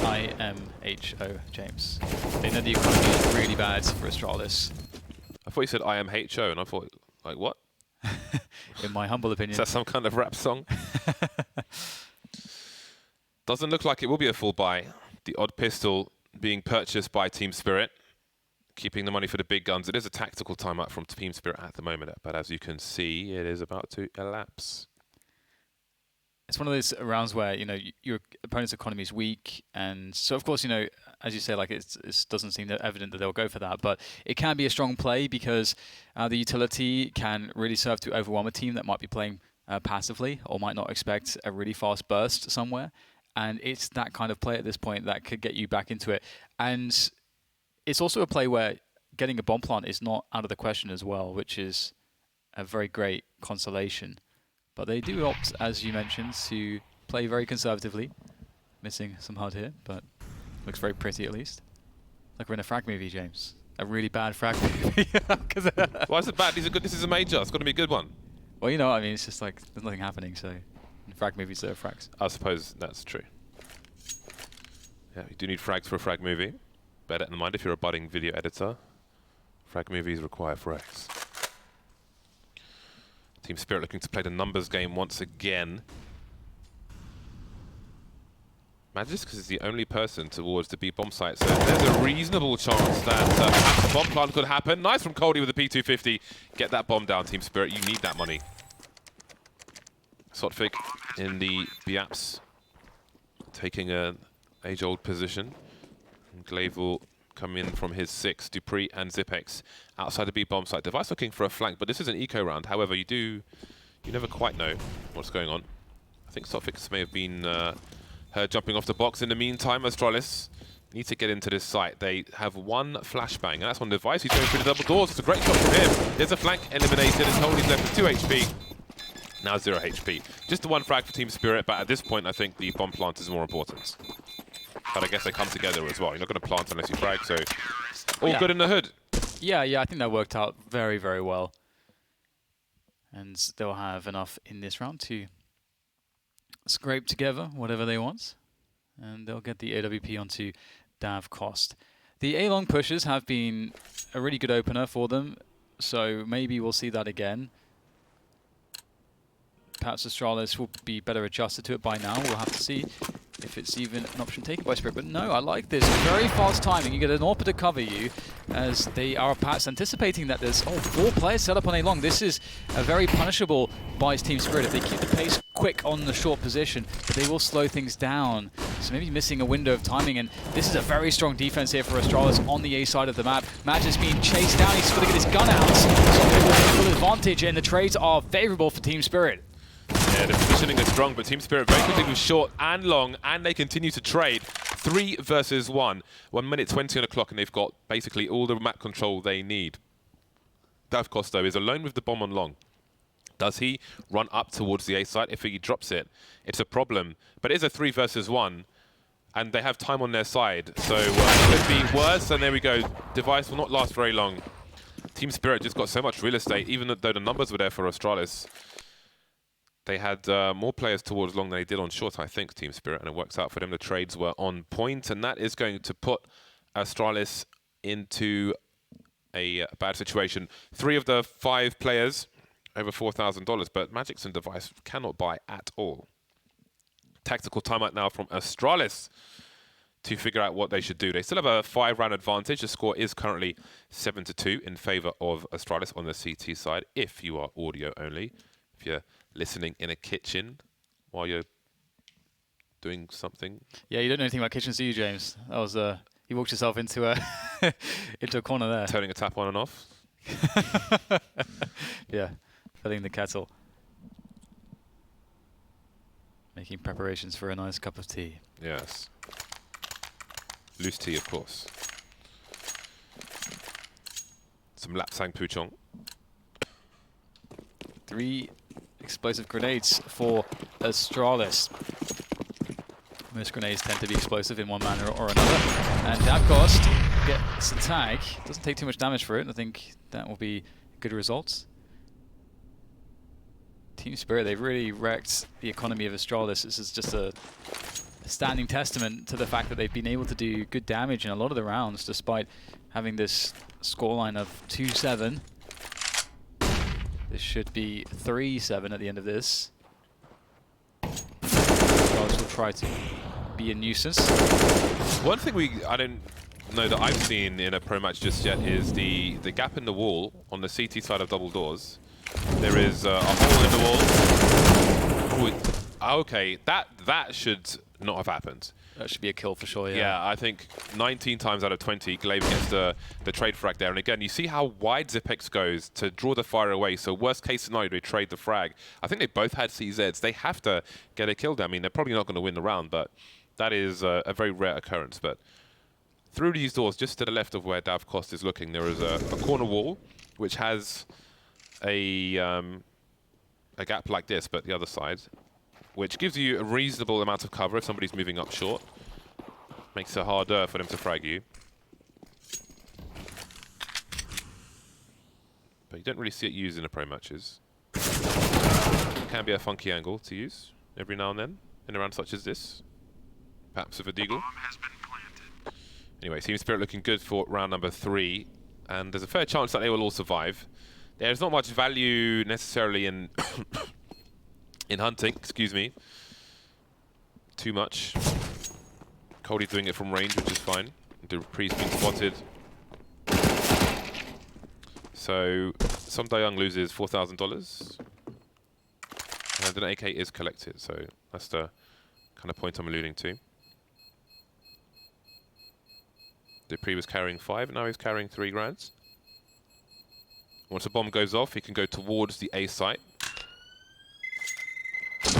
Speaker 11: IMHO, James. They know the economy is really bad for Astralis.
Speaker 12: I thought you said IMHO, and I thought, like, what?
Speaker 11: In my humble opinion.
Speaker 12: Is that some kind of rap song? Doesn't look like it will be a full buy. The odd pistol being purchased by Team Spirit, keeping the money for the big guns. It is a tactical timeout from Team Spirit at the moment, but as you can see, it is about to elapse.
Speaker 11: It's one of those rounds where, you know, your opponent's economy is weak, and so of course, you know, as you say, like it doesn't seem evident that they'll go for that, but it can be a strong play because the utility can really serve to overwhelm a team that might be playing passively or might not expect a really fast burst somewhere, and it's that kind of play at this point that could get you back into it. And it's also a play where getting a bomb plant is not out of the question as well, which is a very great consolation. But they do opt, as you mentioned, to play very conservatively. Missing some HUD here, but looks very pretty at least. Like we're in a frag movie, James. A really bad frag movie.
Speaker 12: Why is it bad? This is a major. It's got to be a good one.
Speaker 11: Well, you know what I mean? It's just like there's nothing happening, so in frag movies there are frags.
Speaker 12: I suppose that's true. Yeah, you do need frags for a frag movie. Bear that in mind if you're a budding video editor. Frag movies require frags. Team Spirit looking to play the numbers game once again. Magisk is the only person towards the B bomb site, so there's a reasonable chance that perhaps the bomb plant could happen. Nice from Cody with the P250. Get that bomb down, Team Spirit. You need that money. Sotfik in the Biaps, taking an age-old position. And Glaive will come in from his 6, Dupree and Zipex outside the B bomb site. Device looking for a flank, but this is an eco round. However, you never quite know what's going on. I think Sotfix may have been heard jumping off the box. In the meantime, Astralis need to get into this site. They have one flashbang, and that's on Device. He's going through the double doors. It's a great shot from him. There's a flank eliminated, and Tony's left with 2 HP. Now 0 HP. Just the one frag for Team Spirit, but at this point, I think the bomb plant is more important. But I guess they come together as well. You're not going to plant unless you frag, so all good in the hood.
Speaker 11: Yeah, I think that worked out very, very well. And they'll have enough in this round to scrape together whatever they want. And they'll get the AWP onto Dav Cost. The A-long pushes have been a really good opener for them, so maybe we'll see that again. Perhaps Astralis will be better adjusted to it by now. We'll have to see if it's even an option taken by Spirit. But no, I like this. Very fast timing. You get an AWP to cover you, as they are perhaps anticipating that there's 4 players set up on A-long. This is a very punishable by Team Spirit if they keep the pace quick on the short position, but they will slow things down. So maybe missing a window of timing, and this is a very strong defense here for Astralis on the A side of the map. Match is being chased down. He's got to get his gun out. So they will have full advantage, and the trades are favorable for Team Spirit.
Speaker 12: Yeah, the positioning is strong, but Team Spirit very quickly was short and long, and they continue to trade. 3 versus 1. 1 minute 20 on the clock, and they've got basically all the map control they need. Dav Costo is alone with the bomb on long. Does he run up towards the A site? If he drops it, it's a problem. But it is a 3 versus 1, and they have time on their side. So it could be worse, and there we go. Device will not last very long. Team Spirit just got so much real estate, even though the numbers were there for Astralis. They had more players towards long than they did on short, I think, Team Spirit, and it works out for them. The trades were on point, and that is going to put Astralis into a bad situation. 3 of the 5 players over $4,000, but Magix and Device cannot buy at all. Tactical timeout now from Astralis to figure out what they should do. They still have a 5-round advantage. The score is currently 7-2 in favor of Astralis on the CT side, if you are audio only. If you're listening in a kitchen while you're doing something.
Speaker 11: Yeah, you don't know anything about kitchens, do you, James? That was you walked yourself into a into a corner there.
Speaker 12: Turning a tap on and off.
Speaker 11: Yeah, filling the kettle. Making preparations for a nice cup of tea.
Speaker 12: Yes. Loose tea, of course. Some lapsang pouchong. 3
Speaker 11: explosive grenades for Astralis. Most grenades tend to be explosive in one manner or another. And Davcost gets a tag. Doesn't take too much damage for it. I think that will be good results. Team Spirit, they've really wrecked the economy of Astralis. This is just a standing testament to the fact that they've been able to do good damage in a lot of the rounds, despite having this scoreline of 2-7. This should be 3-7 at the end of this. Astralis will try to be a nuisance.
Speaker 12: One thing I don't know that I've seen in a pro match just yet is the gap in the wall on the CT side of double doors. There is a hole in the wall. Ooh, okay, that should not have happened.
Speaker 11: That should be a kill for sure, yeah.
Speaker 12: Yeah, I think 19 times out of 20, Glaive gets the trade frag there. And again, you see how wide Zipex goes to draw the fire away. So worst case scenario, they trade the frag. I think they both had CZs. They have to get a kill there. I mean, they're probably not going to win the round, but that is a very rare occurrence. But through these doors, just to the left of where Dav Cost is looking, there is a corner wall, which has a gap like this, but the other side, which gives you a reasonable amount of cover if somebody's moving up short. Makes it harder for them to frag you. But you don't really see it used in the pro matches. It can be a funky angle to use every now and then in a round such as this. Perhaps with a deagle. Anyway, Team Spirit looking good for round number 3. And there's a fair chance that they will all survive. There's not much value necessarily in in hunting, excuse me. Too much. Cody's doing it from range, which is fine. Dupree's being spotted. So, Som Dayoung loses $4,000. And an AK is collected, so that's the kind of point I'm alluding to. Dupree was carrying 5, now he's carrying 3 grand. Once a bomb goes off, he can go towards the A site.
Speaker 11: He's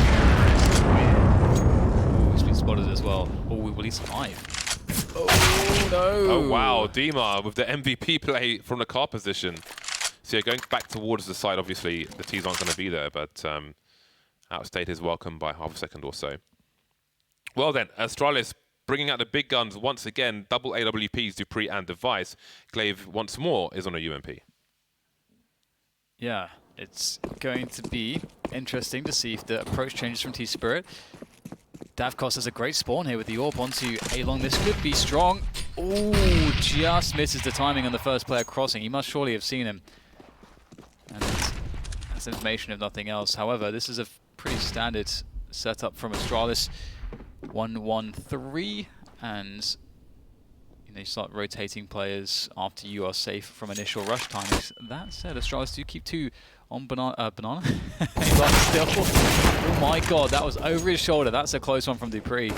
Speaker 11: been spotted as well. Oh, well, he's 5. Oh, no.
Speaker 12: Oh, wow. Dima with the MVP play from the car position. So, yeah, going back towards the side, obviously, the T's aren't going to be there, but outstayed his welcome by half a second or so. Well then, Astralis bringing out the big guns once again, double AWPs, Dupree and Device. Glaive once more is on a UMP.
Speaker 11: Yeah, it's going to be interesting to see if the approach changes from T-Spirit. Davkos has a great spawn here with the AWP onto A-Long. This could be strong. Ooh, just misses the timing on the first player crossing. He must surely have seen him. And that's information if nothing else. However, this is a pretty standard setup from Astralis. 1-1-3, and you start rotating players after you are safe from initial rush timings. That said, Astralis do keep 2 on banana. Still. Oh my god, that was over his shoulder. That's a close one from Dupree.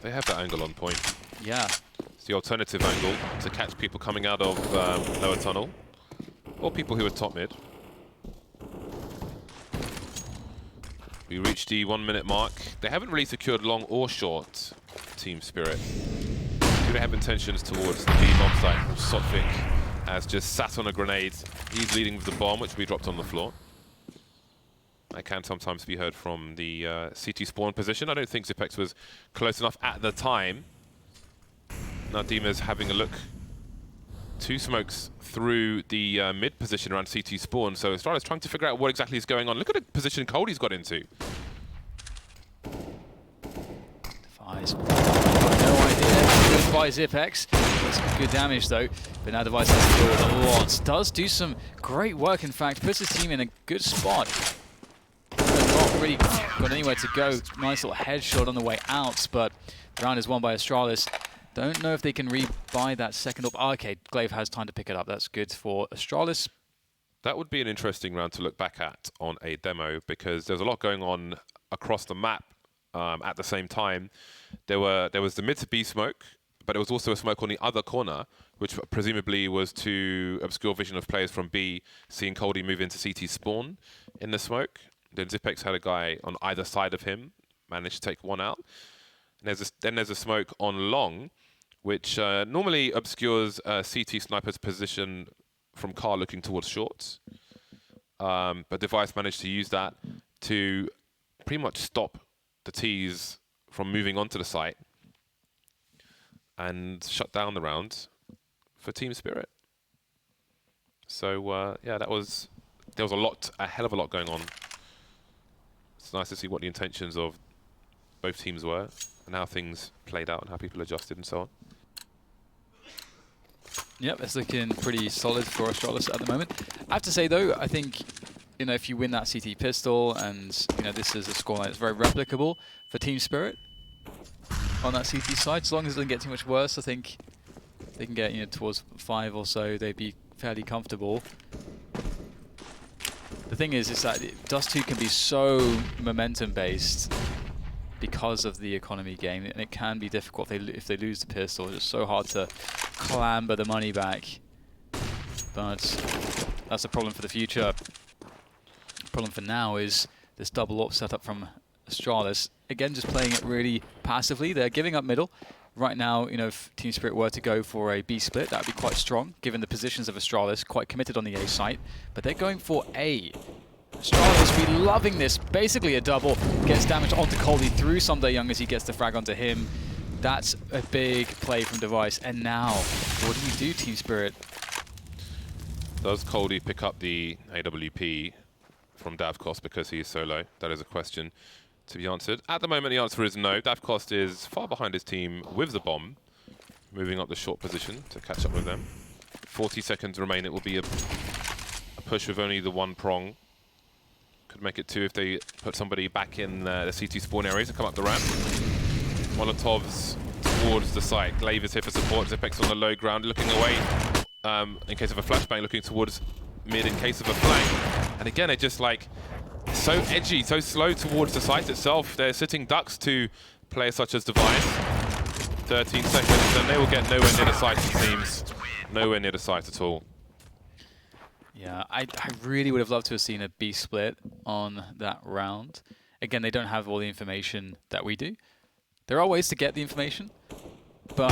Speaker 12: They have that angle on point.
Speaker 11: Yeah.
Speaker 12: It's the alternative angle to catch people coming out of lower tunnel, or people who are top mid. We reached the 1 minute mark. They haven't really secured long or short, Team Spirit. Do they have intentions towards the B bomb site? Sotfik has just sat on a grenade. He's leading with the bomb, which we dropped on the floor. That can sometimes be heard from the CT spawn position. I don't think Zipex was close enough at the time. Now Dima's having a look. 2 smokes through the mid position around CT spawn, so Astralis trying to figure out what exactly is going on. Look at the position Cody's got into.
Speaker 11: Device. No idea. Good by Zipex. Got some good damage though, but now Device has killed a lot. Does do some great work, in fact. Puts his team in a good spot. Not really got anywhere to go. Nice little headshot on the way out, but the round is won by Astralis. Don't know if they can rebuy that second up. Oh, okay, Glaive has time to pick it up. That's good for Astralis.
Speaker 12: That would be an interesting round to look back at on a demo, because there's a lot going on across the map at the same time. There was the mid to B smoke, but there was also a smoke on the other corner, which presumably was to obscure vision of players from B, seeing Coldy move into CT spawn in the smoke. Then Zipex had a guy on either side of him, managed to take one out. And then there's a smoke on long, which normally obscures CT sniper's position from car looking towards shorts. But Device managed to use that to pretty much stop the T's from moving onto the site and shut down the round for Team Spirit. So yeah, there was a hell of a lot going on. It's nice to see what the intentions of both teams were and how things played out and how people adjusted and so on.
Speaker 11: Yep, it's looking pretty solid for Astralis at the moment. I have to say though, I think if you win that CT pistol and this is a scoreline that's very replicable for Team Spirit on that CT side, as long as it doesn't get too much worse, I think they can get towards 5 or so, they'd be fairly comfortable. The thing is that Dust 2 can be so momentum based because of the economy game, and it can be difficult if they lose the pistol. It's so hard to clamber the money back, but that's a problem for the future. The problem for now is this double AWP setup from Astralis. Again, just playing it really passively. They're giving up middle. Right now, if Team Spirit were to go for a B split, that would be quite strong, given the positions of Astralis, quite committed on the A site. But they're going for A. Astralis will be loving this. Basically a double. Gets damage onto Coldy through Someday Young as he gets the frag onto him. That's a big play from Device. And now, what do you do, Team Spirit?
Speaker 12: Does Coldy pick up the AWP from Davkos because he is so low? That is a question to be answered. At the moment, the answer is no. Davkos is far behind his team with the bomb, moving up the short position to catch up with them. 40 seconds remain. It will be a push with only the one prong. Could make it 2 if they put somebody back in the CT spawn areas and come up the ramp. Molotovs towards the site. Glaive is here for support. Zipex on the low ground, looking away in case of a flashbang, looking towards mid in case of a flank. And again, it just so edgy, so slow towards the site itself. They're sitting ducks to players such as Device. 13 seconds, and they will get nowhere near the site, it seems. Nowhere near the site at all.
Speaker 11: Yeah, I really would have loved to have seen a B split on that round. Again, they don't have all the information that we do. There are ways to get the information, but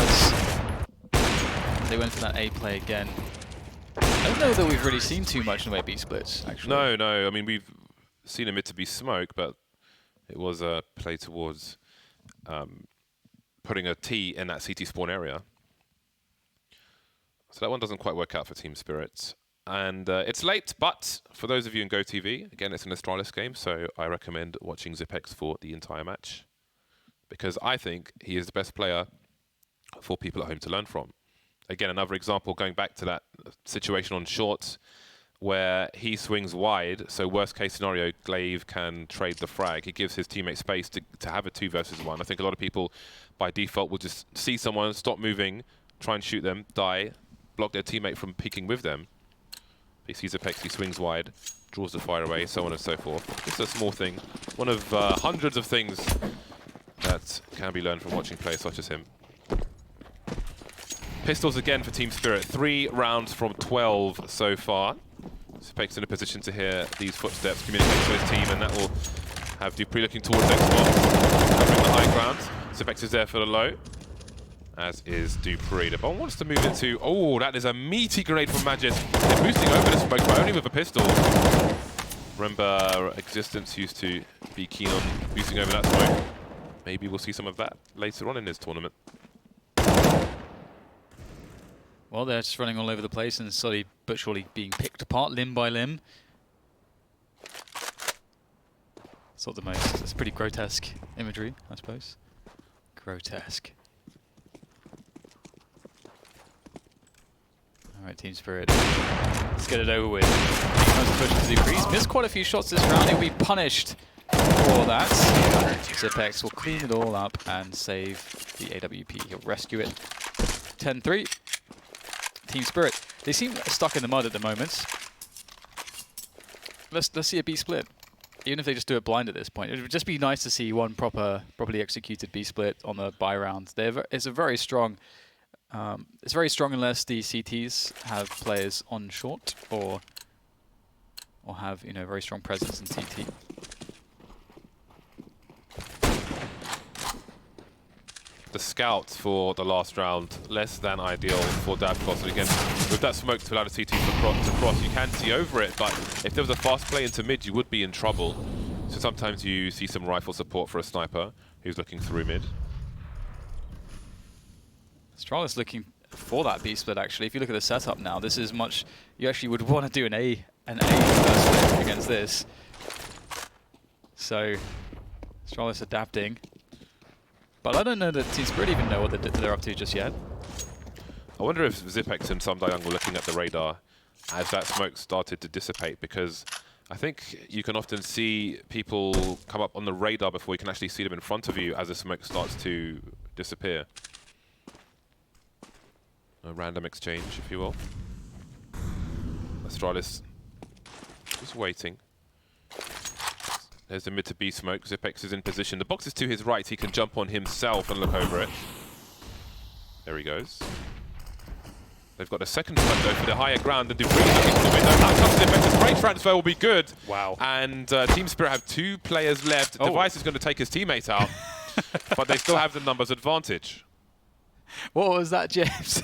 Speaker 11: they went for that A play again. I don't know that we've really seen too much in the way B splits, actually.
Speaker 12: No. I mean, seen a mid to be smoke, but it was a play towards putting a T in that CT spawn area. So that one doesn't quite work out for Team Spirit. And it's late, but for those of you in GoTV, again, it's an Astralis game, so I recommend watching Zipex for the entire match, because I think he is the best player for people at home to learn from. Again, another example, going back to that situation on shorts, where he swings wide, so worst case scenario, Glaive can trade the frag. He gives his teammate space to have a 2 versus 1. I think a lot of people, by default, will just see someone, stop moving, try and shoot them, die, block their teammate from peeking with them. He sees Apex, he swings wide, draws the fire away, so on and so forth. Just a small thing. One of hundreds of things that can be learned from watching players such as him. Pistols again for Team Spirit. 3 rounds from 12 so far. Apex in a position to hear these footsteps, communicate to his team, and that will have Dupree looking towards Xbox, covering the high ground. Apex is there for the low, as is Dupree. The bomb wants to move it to... Oh, that is a meaty grenade from Magis. They're boosting over the smoke, but only with a pistol. Remember, Existence used to be keen on boosting over that smoke. Maybe we'll see some of that later on in this tournament.
Speaker 11: Well, they're just running all over the place and slowly but surely being picked apart limb by limb. It's not the most... It's pretty grotesque imagery, I suppose. Grotesque. Alright, Team Spirit. Let's get it over with. Push to Dupree's missed quite a few shots this round. He'll be punished for that. Zipex will clean it all up and save the AWP. He'll rescue it. 10-3. Team Spirit. They seem stuck in the mud at the moment. Let's see a B split. Even if they just do it blind at this point. It would just be nice to see one properly executed B split on the buy round. It's a very strong... it's very strong unless the CTs have players on short or have, you know, very strong presence in CT.
Speaker 12: The scout for the last round, less than ideal for Davkos. And again, with that smoke to allow the CT to cross, you can see over it, but if there was a fast play into mid, you would be in trouble. So sometimes you see some rifle support for a sniper who's looking through mid.
Speaker 11: Astralis looking for that B split actually. If you look at the setup now, this is much... You actually would want to do an A first split against this. So, Astralis adapting. But I don't know that Team Spirit even know what they're up to just yet.
Speaker 12: I wonder if Zipex and some Dayang were looking at the radar as that smoke started to dissipate, because I think you can often see people come up on the radar before you can actually see them in front of you as the smoke starts to disappear. A random exchange, if you will. Astralis just waiting. There's the mid to B smoke. Zipex is in position. The box is to his right. He can jump on himself and look over it. There he goes. They've got a second smoke though for the higher ground, and Dupree looking for the window. Out comes Zipex. The spray transfer will be good.
Speaker 11: Wow.
Speaker 12: And Team Spirit have 2 players left. Device is going to take his teammate out, but they still have the numbers advantage.
Speaker 11: What was that, James?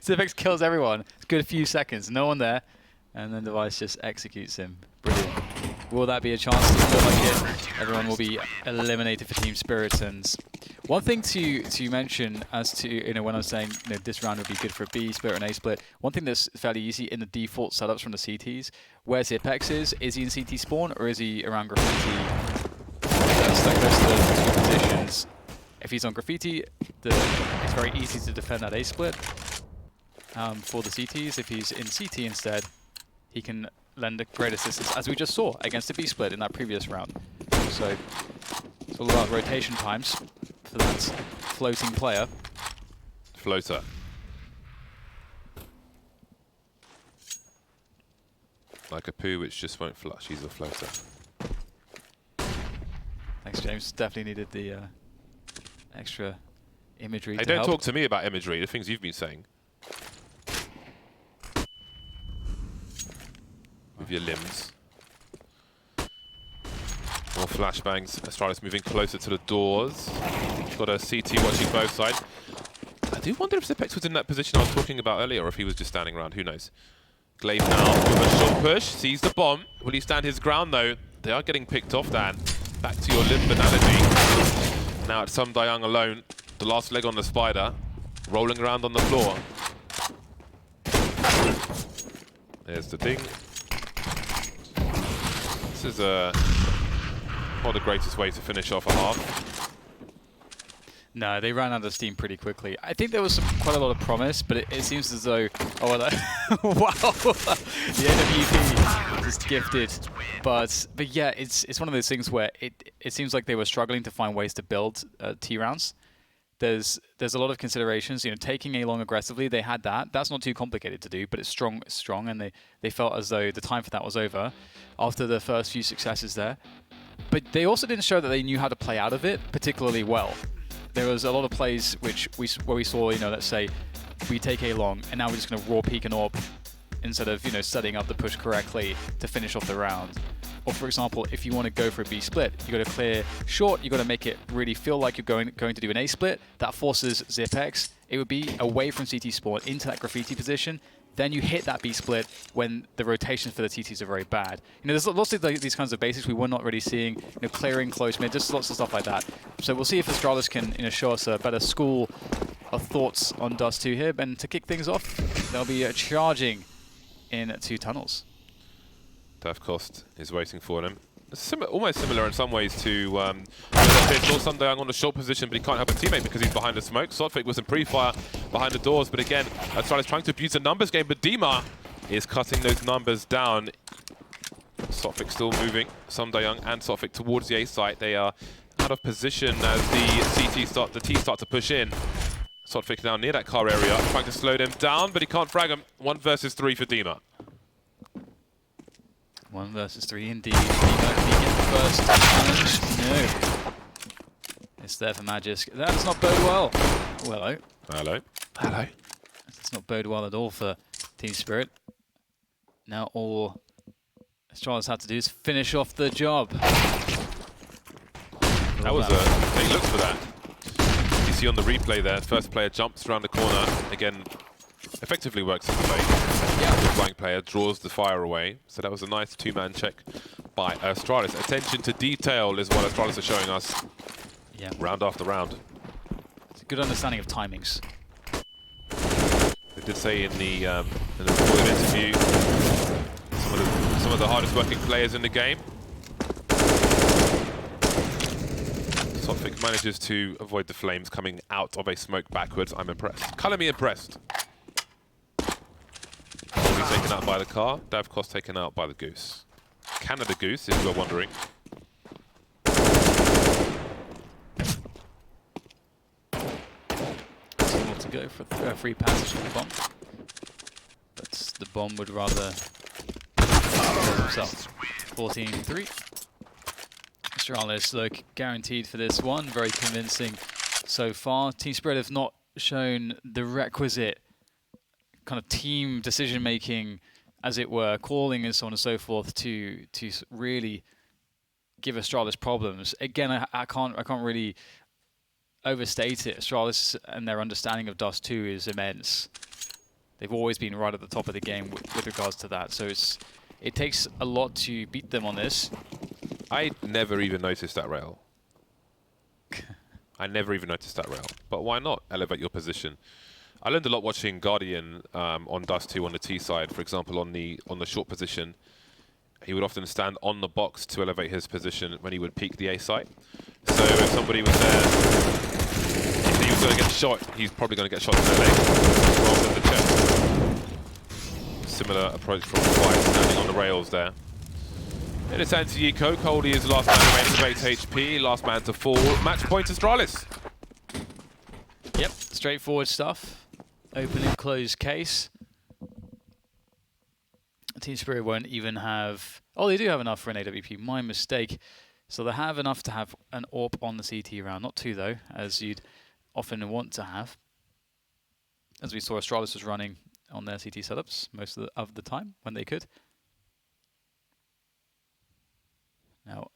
Speaker 11: Zipex kills everyone. It's a good few seconds. No one there. And then Device just executes him. Brilliant. Will that be a chance to feel like it? Everyone will be eliminated for Team Spirit. And one thing to mention as to, you know, when I was saying, you know, this round would be good for a B split or an A split, one thing that's fairly easy in the default setups from the CTs, where Zipex is he in CT spawn or is he around Graffiti? That's like those are the 2 positions. If he's on Graffiti, it's very easy to defend that A split for the CTs. If he's in CT instead, he can lend a great assistance, as we just saw against the B split in that previous round. So it's all about rotation times for that floating player.
Speaker 12: Floater. Like a poo which just won't flush. He's a floater.
Speaker 11: Thanks, James. Definitely needed the extra imagery.
Speaker 12: Hey, don't talk to me about imagery, the things you've been saying. With your limbs. More flashbangs. Astralis moving closer to the doors. Got a CT watching both sides. I do wonder if Zipex was in that position I was talking about earlier, or if he was just standing around. Who knows? Glaive now with a short push. Sees the bomb. Will he stand his ground though? They are getting picked off, Dan. Back to your limp analogy. Now it's Some Dayang alone. The last leg on the spider. Rolling around on the floor. There's the thing. This is not the greatest way to finish off a half.
Speaker 11: No, they ran out of steam pretty quickly. I think there was quite a lot of promise, but it seems as though... Oh, well, wow! The AWP just gifted. But yeah, it's one of those things where it seems like they were struggling to find ways to build T rounds. There's a lot of considerations. You know, taking A long aggressively, they had that. That's not too complicated to do, but it's strong, and they felt as though the time for that was over after the first few successes there. But they also didn't show that they knew how to play out of it particularly well. There was a lot of plays where we saw, you know, let's say we take A long, and now we're just going to raw peek and AWP instead of, you know, setting up the push correctly to finish off the round. Or for example, if you want to go for a B split, you got to clear short. You got to make it really feel like you're going to do an A split. That forces ZipX. It would be away from CT spawn into that graffiti position. Then you hit that B split when the rotations for the TTs are very bad. You know, there's lots of these kinds of basics we were not really seeing. You know, clearing close mid, just lots of stuff like that. So we'll see if Astralis can, you know, show us a better school of thoughts on Dust 2 here. And to kick things off, they'll be charging in 2 tunnels.
Speaker 12: Death Cost is waiting for them. Almost similar in some ways to Some Dayang on the short position, but he can't help a teammate because he's behind the smoke. Sotfik was in pre-fire behind the doors, but again, Astralis trying to abuse a numbers game, but Dima is cutting those numbers down. Sotfik still moving, Some Dayang and Sotfik towards the A site. They are out of position as the T start to push in. Sotfik now near that car area, trying to slow them down, but he can't frag them. 1 versus 3 for Dima.
Speaker 2: 1 versus 3 indeed. Dima begin the first challenge. No. It's there for Magisk. That does not bode well. Oh, hello.
Speaker 12: Hello. Hello.
Speaker 2: That does not bode well at all for Team Spirit. Now all Astralis had to do is finish off the job.
Speaker 12: That was they looked for that. You see on the replay there, first player jumps around the corner. Again, effectively works in the base. Yeah. The flying player draws the fire away. So that was a nice 2-man check by Astralis. Attention to detail is what Astralis are showing us.
Speaker 2: Yeah.
Speaker 12: Round after round.
Speaker 2: It's a good understanding of timings.
Speaker 12: They did say in the recorded interview, some of the hardest working players in the game. Sotfik manages to avoid the flames coming out of a smoke backwards. I'm impressed. Color me impressed. He's taken out by the car. Davkos taken out by the Goose. Canada Goose, if you're wondering.
Speaker 2: More to go for free passage for the bomb. But the bomb would rather himself. 14-3. Astralis look guaranteed for this one. Very convincing so far. Team Spirit have not shown the requisite kind of team decision making, as it were, calling and so on and so forth to really give Astralis problems. Again, I can't really overstate it. Astralis and their understanding of Dust 2 is immense. They've always been right at the top of the game with regards to that. So it takes a lot to beat them on this.
Speaker 12: I never even noticed that rail. I never even noticed that rail. But why not elevate your position? I learned a lot watching Guardian on Dust 2 on the T side. For example, on the short position, he would often stand on the box to elevate his position when he would peek the A site. So if somebody was there, if he was going to get shot, he's probably going to get shot in the leg rather than the chest. Similar approach from White, standing on the rails there. It is Anti-Eco. Coldie is the last man remaining with 8 HP, last man to fall. Match point Astralis.
Speaker 2: Yep, straightforward stuff. Open and close case. Team Spirit won't even have... Oh, they do have enough for an AWP. My mistake. So they have enough to have an AWP on the CT round. Not 2, though, as you'd often want to have. As we saw, Astralis was running on their CT setups most of the time when they could. Now,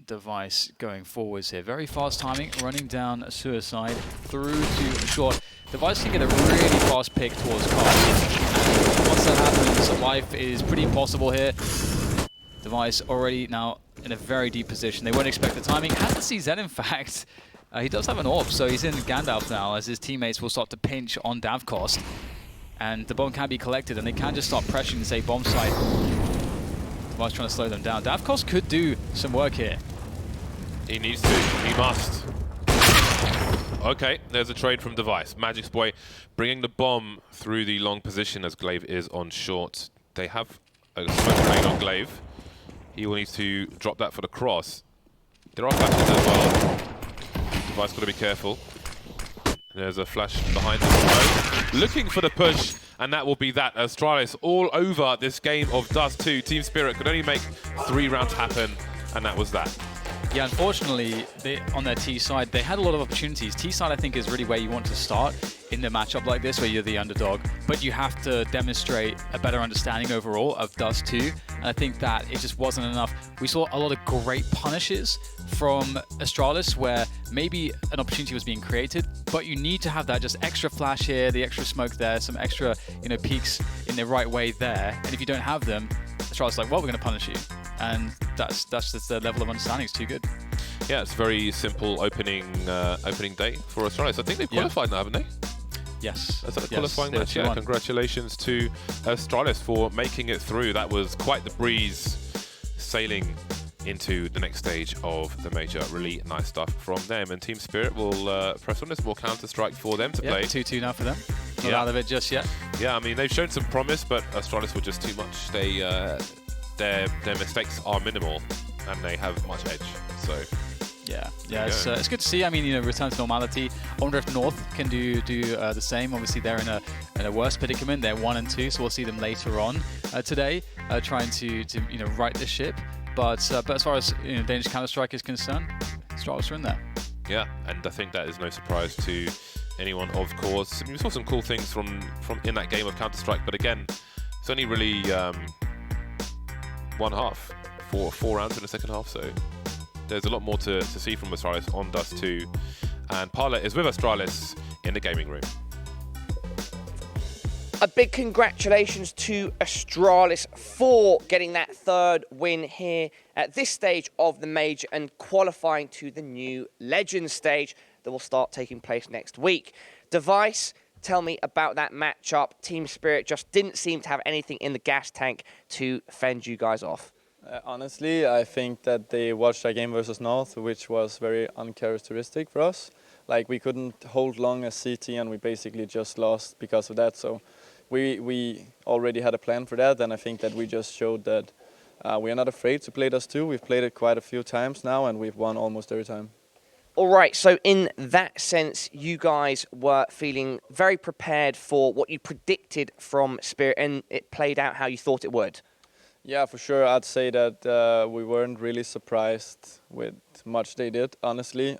Speaker 2: Device going forwards here. Very fast timing, running down Suicide through to short. Device can get a really fast pick towards Cast. Once that happens, life is pretty impossible here. Device already now
Speaker 11: in a very deep position. They won't expect the timing. Has the CZ, in fact. He does have an AWP, so he's in Gandalf now, as his teammates will start to pinch on Davcost. And the bomb can be collected, and they can just start pressuring, say, bomb site. Device trying to slow them down. Davcost could do some work here.
Speaker 12: He needs to. He must. Okay, there's a trade from Device. Magic's Boy bringing the bomb through the long position as Glaive is on short. They have a smoke grenade on Glaive. He will need to drop that for the cross. There are flashes as well. Device got to be careful. There's a flash behind the smoke. Looking for the push, and that will be that. Astralis all over this game of Dust 2. Team Spirit could only make 3 rounds happen, and that was that.
Speaker 11: Yeah, unfortunately, on their T side, they had a lot of opportunities. T side, I think, is really where you want to start in the matchup like this, where you're the underdog. But you have to demonstrate a better understanding overall of Dust 2. And I think that it just wasn't enough. We saw a lot of great punishes from Astralis, where maybe an opportunity was being created, but you need to have that just extra flash here, the extra smoke there, some extra peaks in the right way there. And if you don't have them, Astralis is like, well, we're going to punish you. And that's just the level of understanding is too good.
Speaker 12: Yeah, it's a very simple opening day for Astralis. I think they've qualified now, haven't they?
Speaker 11: Yes.
Speaker 12: That's a qualifying match. Yeah, congratulations to Astralis for making it through. That was quite the breeze, sailing into the next stage of the major. Really nice stuff from them. And Team Spirit will press on. There's more Counter-Strike for them to play.
Speaker 11: 2-2 now for them. Not out of it just yet.
Speaker 12: Yeah, I mean, they've shown some promise, but Astralis were just too much. Their mistakes are minimal, and they have much edge. So
Speaker 11: yeah, it's good to see. I mean, return to normality. I wonder if North can do the same. Obviously, they're in a worse predicament. They're 1 and 2, so we'll see them later on today, trying to right the ship. But as far as Danish Counter-Strike is concerned, Astralis are in there.
Speaker 12: Yeah, and I think that is no surprise to anyone, of course. I mean, we saw some cool things from in that game of Counter-Strike, but again, it's only really one half, four rounds in the second half, so there's a lot more to see from Astralis on Dust 2. And Parla is with Astralis in the gaming room.
Speaker 13: A big congratulations to Astralis for getting that 3rd win here at this stage of the major and qualifying to the new Legends stage that will start taking place next week. Device, tell me about that matchup. Team Spirit just didn't seem to have anything in the gas tank to fend you guys off.
Speaker 14: Honestly, I think that they watched our game versus North, which was very uncharacteristic for us. Like, we couldn't hold long as CT, and we basically just lost because of that. So we already had a plan for that, and I think that we just showed that we are not afraid to play Dust 2. We've played it quite a few times now, and we've won almost every time.
Speaker 13: All right, so in that sense, you guys were feeling very prepared for what you predicted from Spirit, and it played out how you thought it would.
Speaker 14: Yeah, for sure. I'd say that we weren't really surprised with much they did, honestly.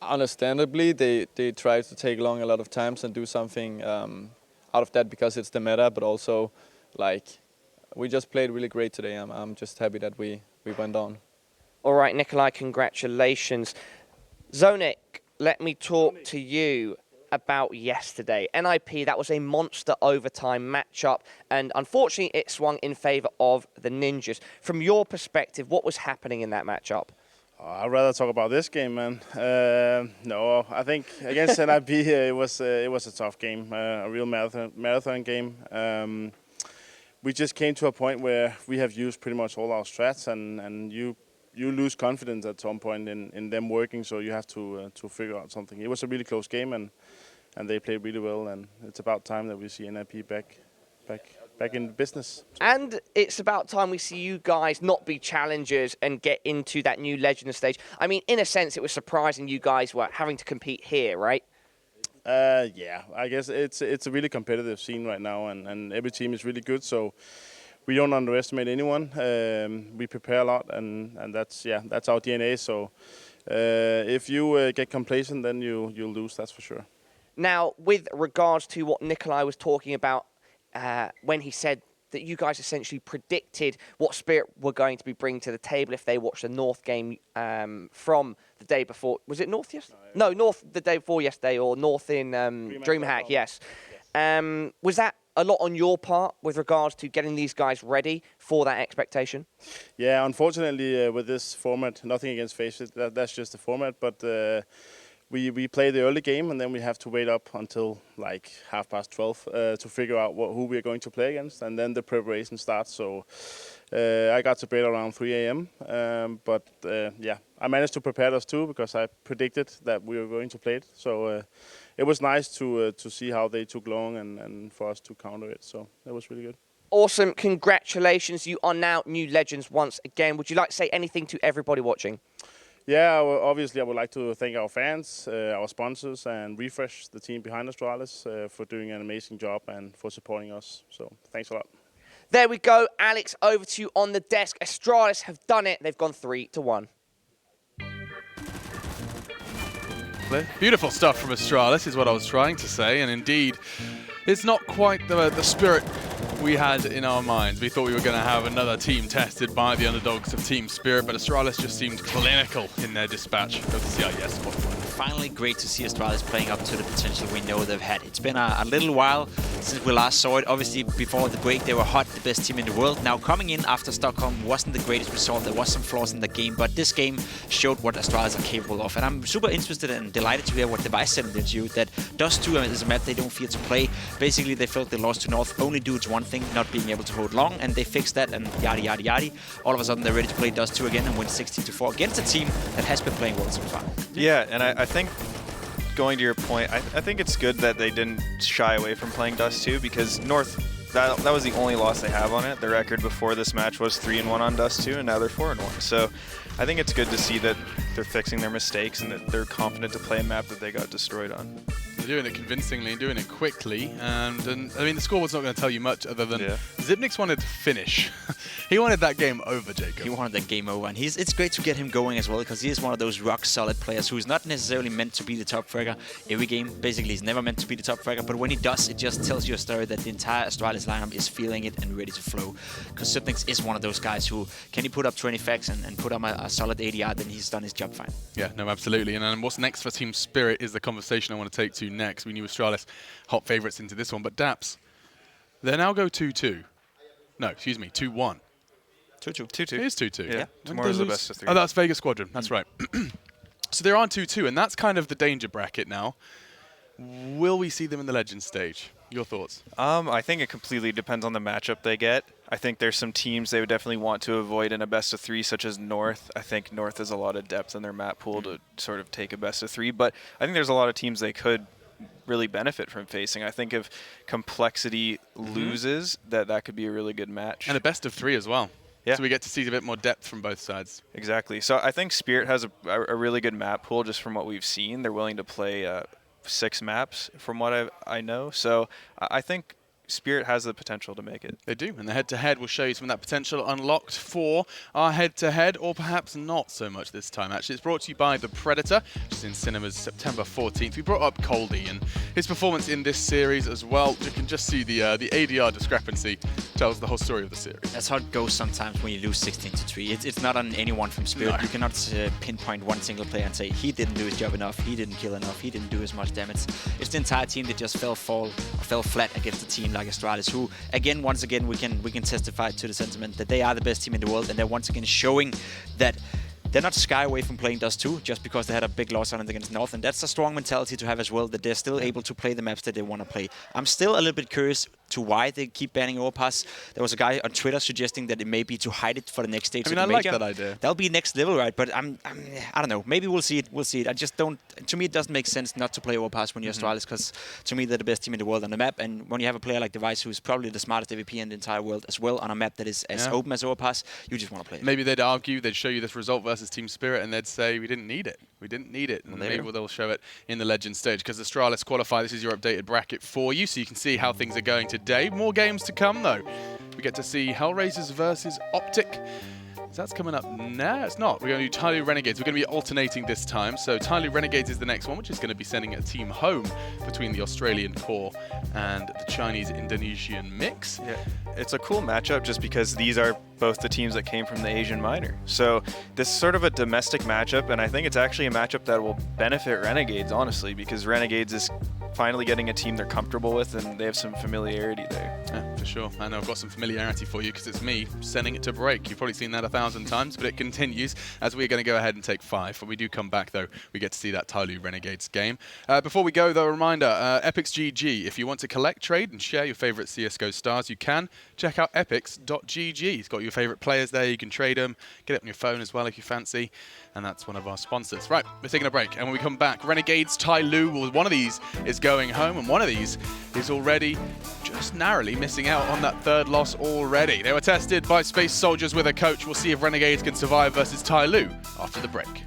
Speaker 14: Understandably, they tried to take long a lot of times and do something out of that because it's the meta, but also, like, we just played really great today. I'm just happy that we went on.
Speaker 13: All right, Nikolai, congratulations. Zonik, let me talk to you about yesterday. NIP, that was a monster overtime matchup, and unfortunately it swung in favor of the Ninjas. From your perspective, what was happening in that matchup?
Speaker 15: I'd rather talk about this game, man. No, I think against NIP it was a tough game, a real marathon game. We just came to a point where we have used pretty much all our strats, and you lose confidence at some point in them working, so you have to figure out something. It was a really close game, and they played really well, and it's about time that we see NIP back in business.
Speaker 13: And it's about time we see you guys not be challengers and get into that new Legend stage. I mean, in a sense, it was surprising you guys were having to compete here, right?
Speaker 15: Yeah, I guess it's a really competitive scene right now, and every team is really good, so we don't underestimate anyone. We prepare a lot, and that's our DNA. So if you get complacent, then you'll lose. That's for sure.
Speaker 13: Now, with regards to what Nikolai was talking about when he said that you guys essentially predicted what Spirit were going to be bringing to the table if they watched the North game from the day before. Was it North yesterday? No, North the day before yesterday, or North in DreamHack, yes. Was that a lot on your part with regards to getting these guys ready for that expectation?
Speaker 15: Yeah, unfortunately, with this format, nothing against FACEIT, that's just the format, but we play the early game and then we have to wait up until like 12:30 to figure out who we are going to play against, and then the preparation starts. So I got to bed around 3 a.m. But yeah, I managed to prepare us too because I predicted that we were going to play it. So it was nice to see how they took long and for us to counter it. So that was really good.
Speaker 13: Awesome. Congratulations. You are now new legends once again. Would you like to say anything to everybody watching?
Speaker 15: Yeah, obviously I would like to thank our fans, our sponsors, and Refresh, the team behind Astralis, for doing an amazing job and for supporting us. So thanks a lot.
Speaker 13: There we go. Alex, over to you on the desk. Astralis have done it. They've gone 3-1.
Speaker 1: Beautiful stuff from Astralis is what I was trying to say, and indeed, it's not quite the spirit we had in our minds. We thought we were going to have another team tested by the underdogs of Team Spirit, but Astralis just seemed clinical in their dispatch of the CIS qualifier.
Speaker 2: Finally, great to see Astralis playing up to the potential we know they've had. It's been a little while since we last saw it. Obviously, before the break, they were hot, the best team in the world. Now, coming in after Stockholm wasn't the greatest result. There was some flaws in the game, but this game showed what Astralis are capable of. And I'm super interested and delighted to hear what Device said in the interview, that Dust 2 is a map they don't fear to play. Basically, they felt they lost to North only due to one thing, not being able to hold long, and they fixed that, and yada, yada, yada. All of a sudden, they're ready to play Dust 2 again and win 16-4 against a team that has been playing well so far.
Speaker 3: Yeah, and I think, going to your point, I think it's good that they didn't shy away from playing Dust 2, because North, that was the only loss they have on it. The record before this match was 3-1 on Dust 2, and now they're 4-1. So I think it's good to see that they're fixing their mistakes and that they're confident to play a map that they got destroyed on.
Speaker 1: They're doing it convincingly and doing it quickly, and I mean, the scoreboard's not going to tell you much other than Zipnix wanted to finish. He wanted that game over, Jacob.
Speaker 2: He wanted that game over, and it's great to get him going as well, because he is one of those rock-solid players who's not necessarily meant to be the top fragger every game. Basically, he's never meant to be the top fragger, but when he does, it just tells you a story that the entire Astralis lineup is feeling it and ready to flow. Because Zipnix is one of those guys who, can he put up 20 facts and put up a solid ADR, then he's done his job fine.
Speaker 1: Yeah, no, absolutely. And then what's next for Team Spirit is the conversation I want to take to next. We knew Astralis hot favourites into this one, but Daps, they now go 2-2. No, excuse me, 2-1.
Speaker 3: 2-2.
Speaker 1: It is 2-2.
Speaker 3: Yeah, tomorrow's the best of 3.
Speaker 1: Oh, that's Vegas Squadron. That's right. So they're on 2-2, and that's kind of the danger bracket now. Will we see them in the Legends stage? Your thoughts?
Speaker 3: I think it completely depends on the matchup they get. I think there's some teams they would definitely want to avoid in a best of 3, such as North. I think North has a lot of depth in their map pool to sort of take a best of 3, but I think there's a lot of teams they could really benefit from facing. I think if Complexity loses, that could be a really good match.
Speaker 1: And a best of 3 as well.
Speaker 3: Yeah.
Speaker 1: So we get to see a bit more depth from both sides.
Speaker 3: Exactly. So I think Spirit has a really good map pool just from what we've seen. They're willing to play 6 maps from what I know. So I think Spirit has the potential to make it.
Speaker 1: They do, and the head-to-head will show you some of that potential unlocked for our head-to-head, or perhaps not so much this time, actually. It's brought to you by The Predator, which is in cinemas September 14th. We brought up Coldy and his performance in this series as well. You can just see the ADR discrepancy tells the whole story of the series.
Speaker 2: That's how it goes sometimes when you lose 16-3. It's not on anyone from Spirit. No. You cannot pinpoint one single player and say, he didn't do his job enough, he didn't kill enough, he didn't do as much damage. It's the entire team that just fell flat against the team like Astralis, who, again, once again, we can testify to the sentiment that they are the best team in the world, and they're once again showing that they're not shy away from playing Dust 2 just because they had a big loss on it against North, and that's a strong mentality to have as well, that they're still able to play the maps that they want to play. I'm still a little bit curious to why they keep banning Overpass. There was a guy on Twitter suggesting that it may be to hide it for the next stage of the
Speaker 1: I
Speaker 2: Major.
Speaker 1: like that idea.
Speaker 2: That'll be next level, right? But I don't know. Maybe we'll see it. We'll see it. I just don't. To me, it doesn't make sense not to play Overpass when you're Astralis, because to me, they're the best team in the world on the map. And when you have a player like Device, who's probably the smartest AVP in the entire world as well, on a map that is as open as Overpass, you just want to play it.
Speaker 1: Maybe they'd argue, they'd show you this result versus Team Spirit, and they'd say, we didn't need it. We didn't need it. And maybe they'll show it in the Legends stage, because Astralis qualify. This is your updated bracket for you, so you can see how things are going today. More games to come, though. We get to see Hellraisers versus Optic. That's coming up. No, it's not. We're going to do Tyloo Renegades. We're going to be alternating this time. So Tyloo Renegades is the next one, which is going to be sending a team home between the Australian core and the Chinese-Indonesian mix.
Speaker 3: Yeah, it's a cool matchup just because these are both the teams that came from the Asian minor. So this is sort of a domestic matchup, and I think it's actually a matchup that will benefit Renegades, honestly, because Renegades is finally getting a team they're comfortable with, and they have some familiarity there.
Speaker 1: Yeah, for sure. I know I've got some familiarity for you because it's me sending it to break. You've probably seen that 1,000 times, but it continues as we're going to go ahead and take 5. When we do come back, though, we get to see that Tyloo Renegades game. Before we go, though, a reminder, Epics GG. If you want to collect, trade, and share your favorite CSGO stars, you can. Check out epics.gg. It's got your favorite players there. You can trade them, get it on your phone as well if you fancy. And that's one of our sponsors. Right, we're taking a break. And when we come back, Renegades, Tyloo, well, one of these is going home, and one of these is already just narrowly missing out on that 3rd loss already. They were tested by Space Soldiers with a coach. We'll see if Renegades can survive versus Tyloo after the break.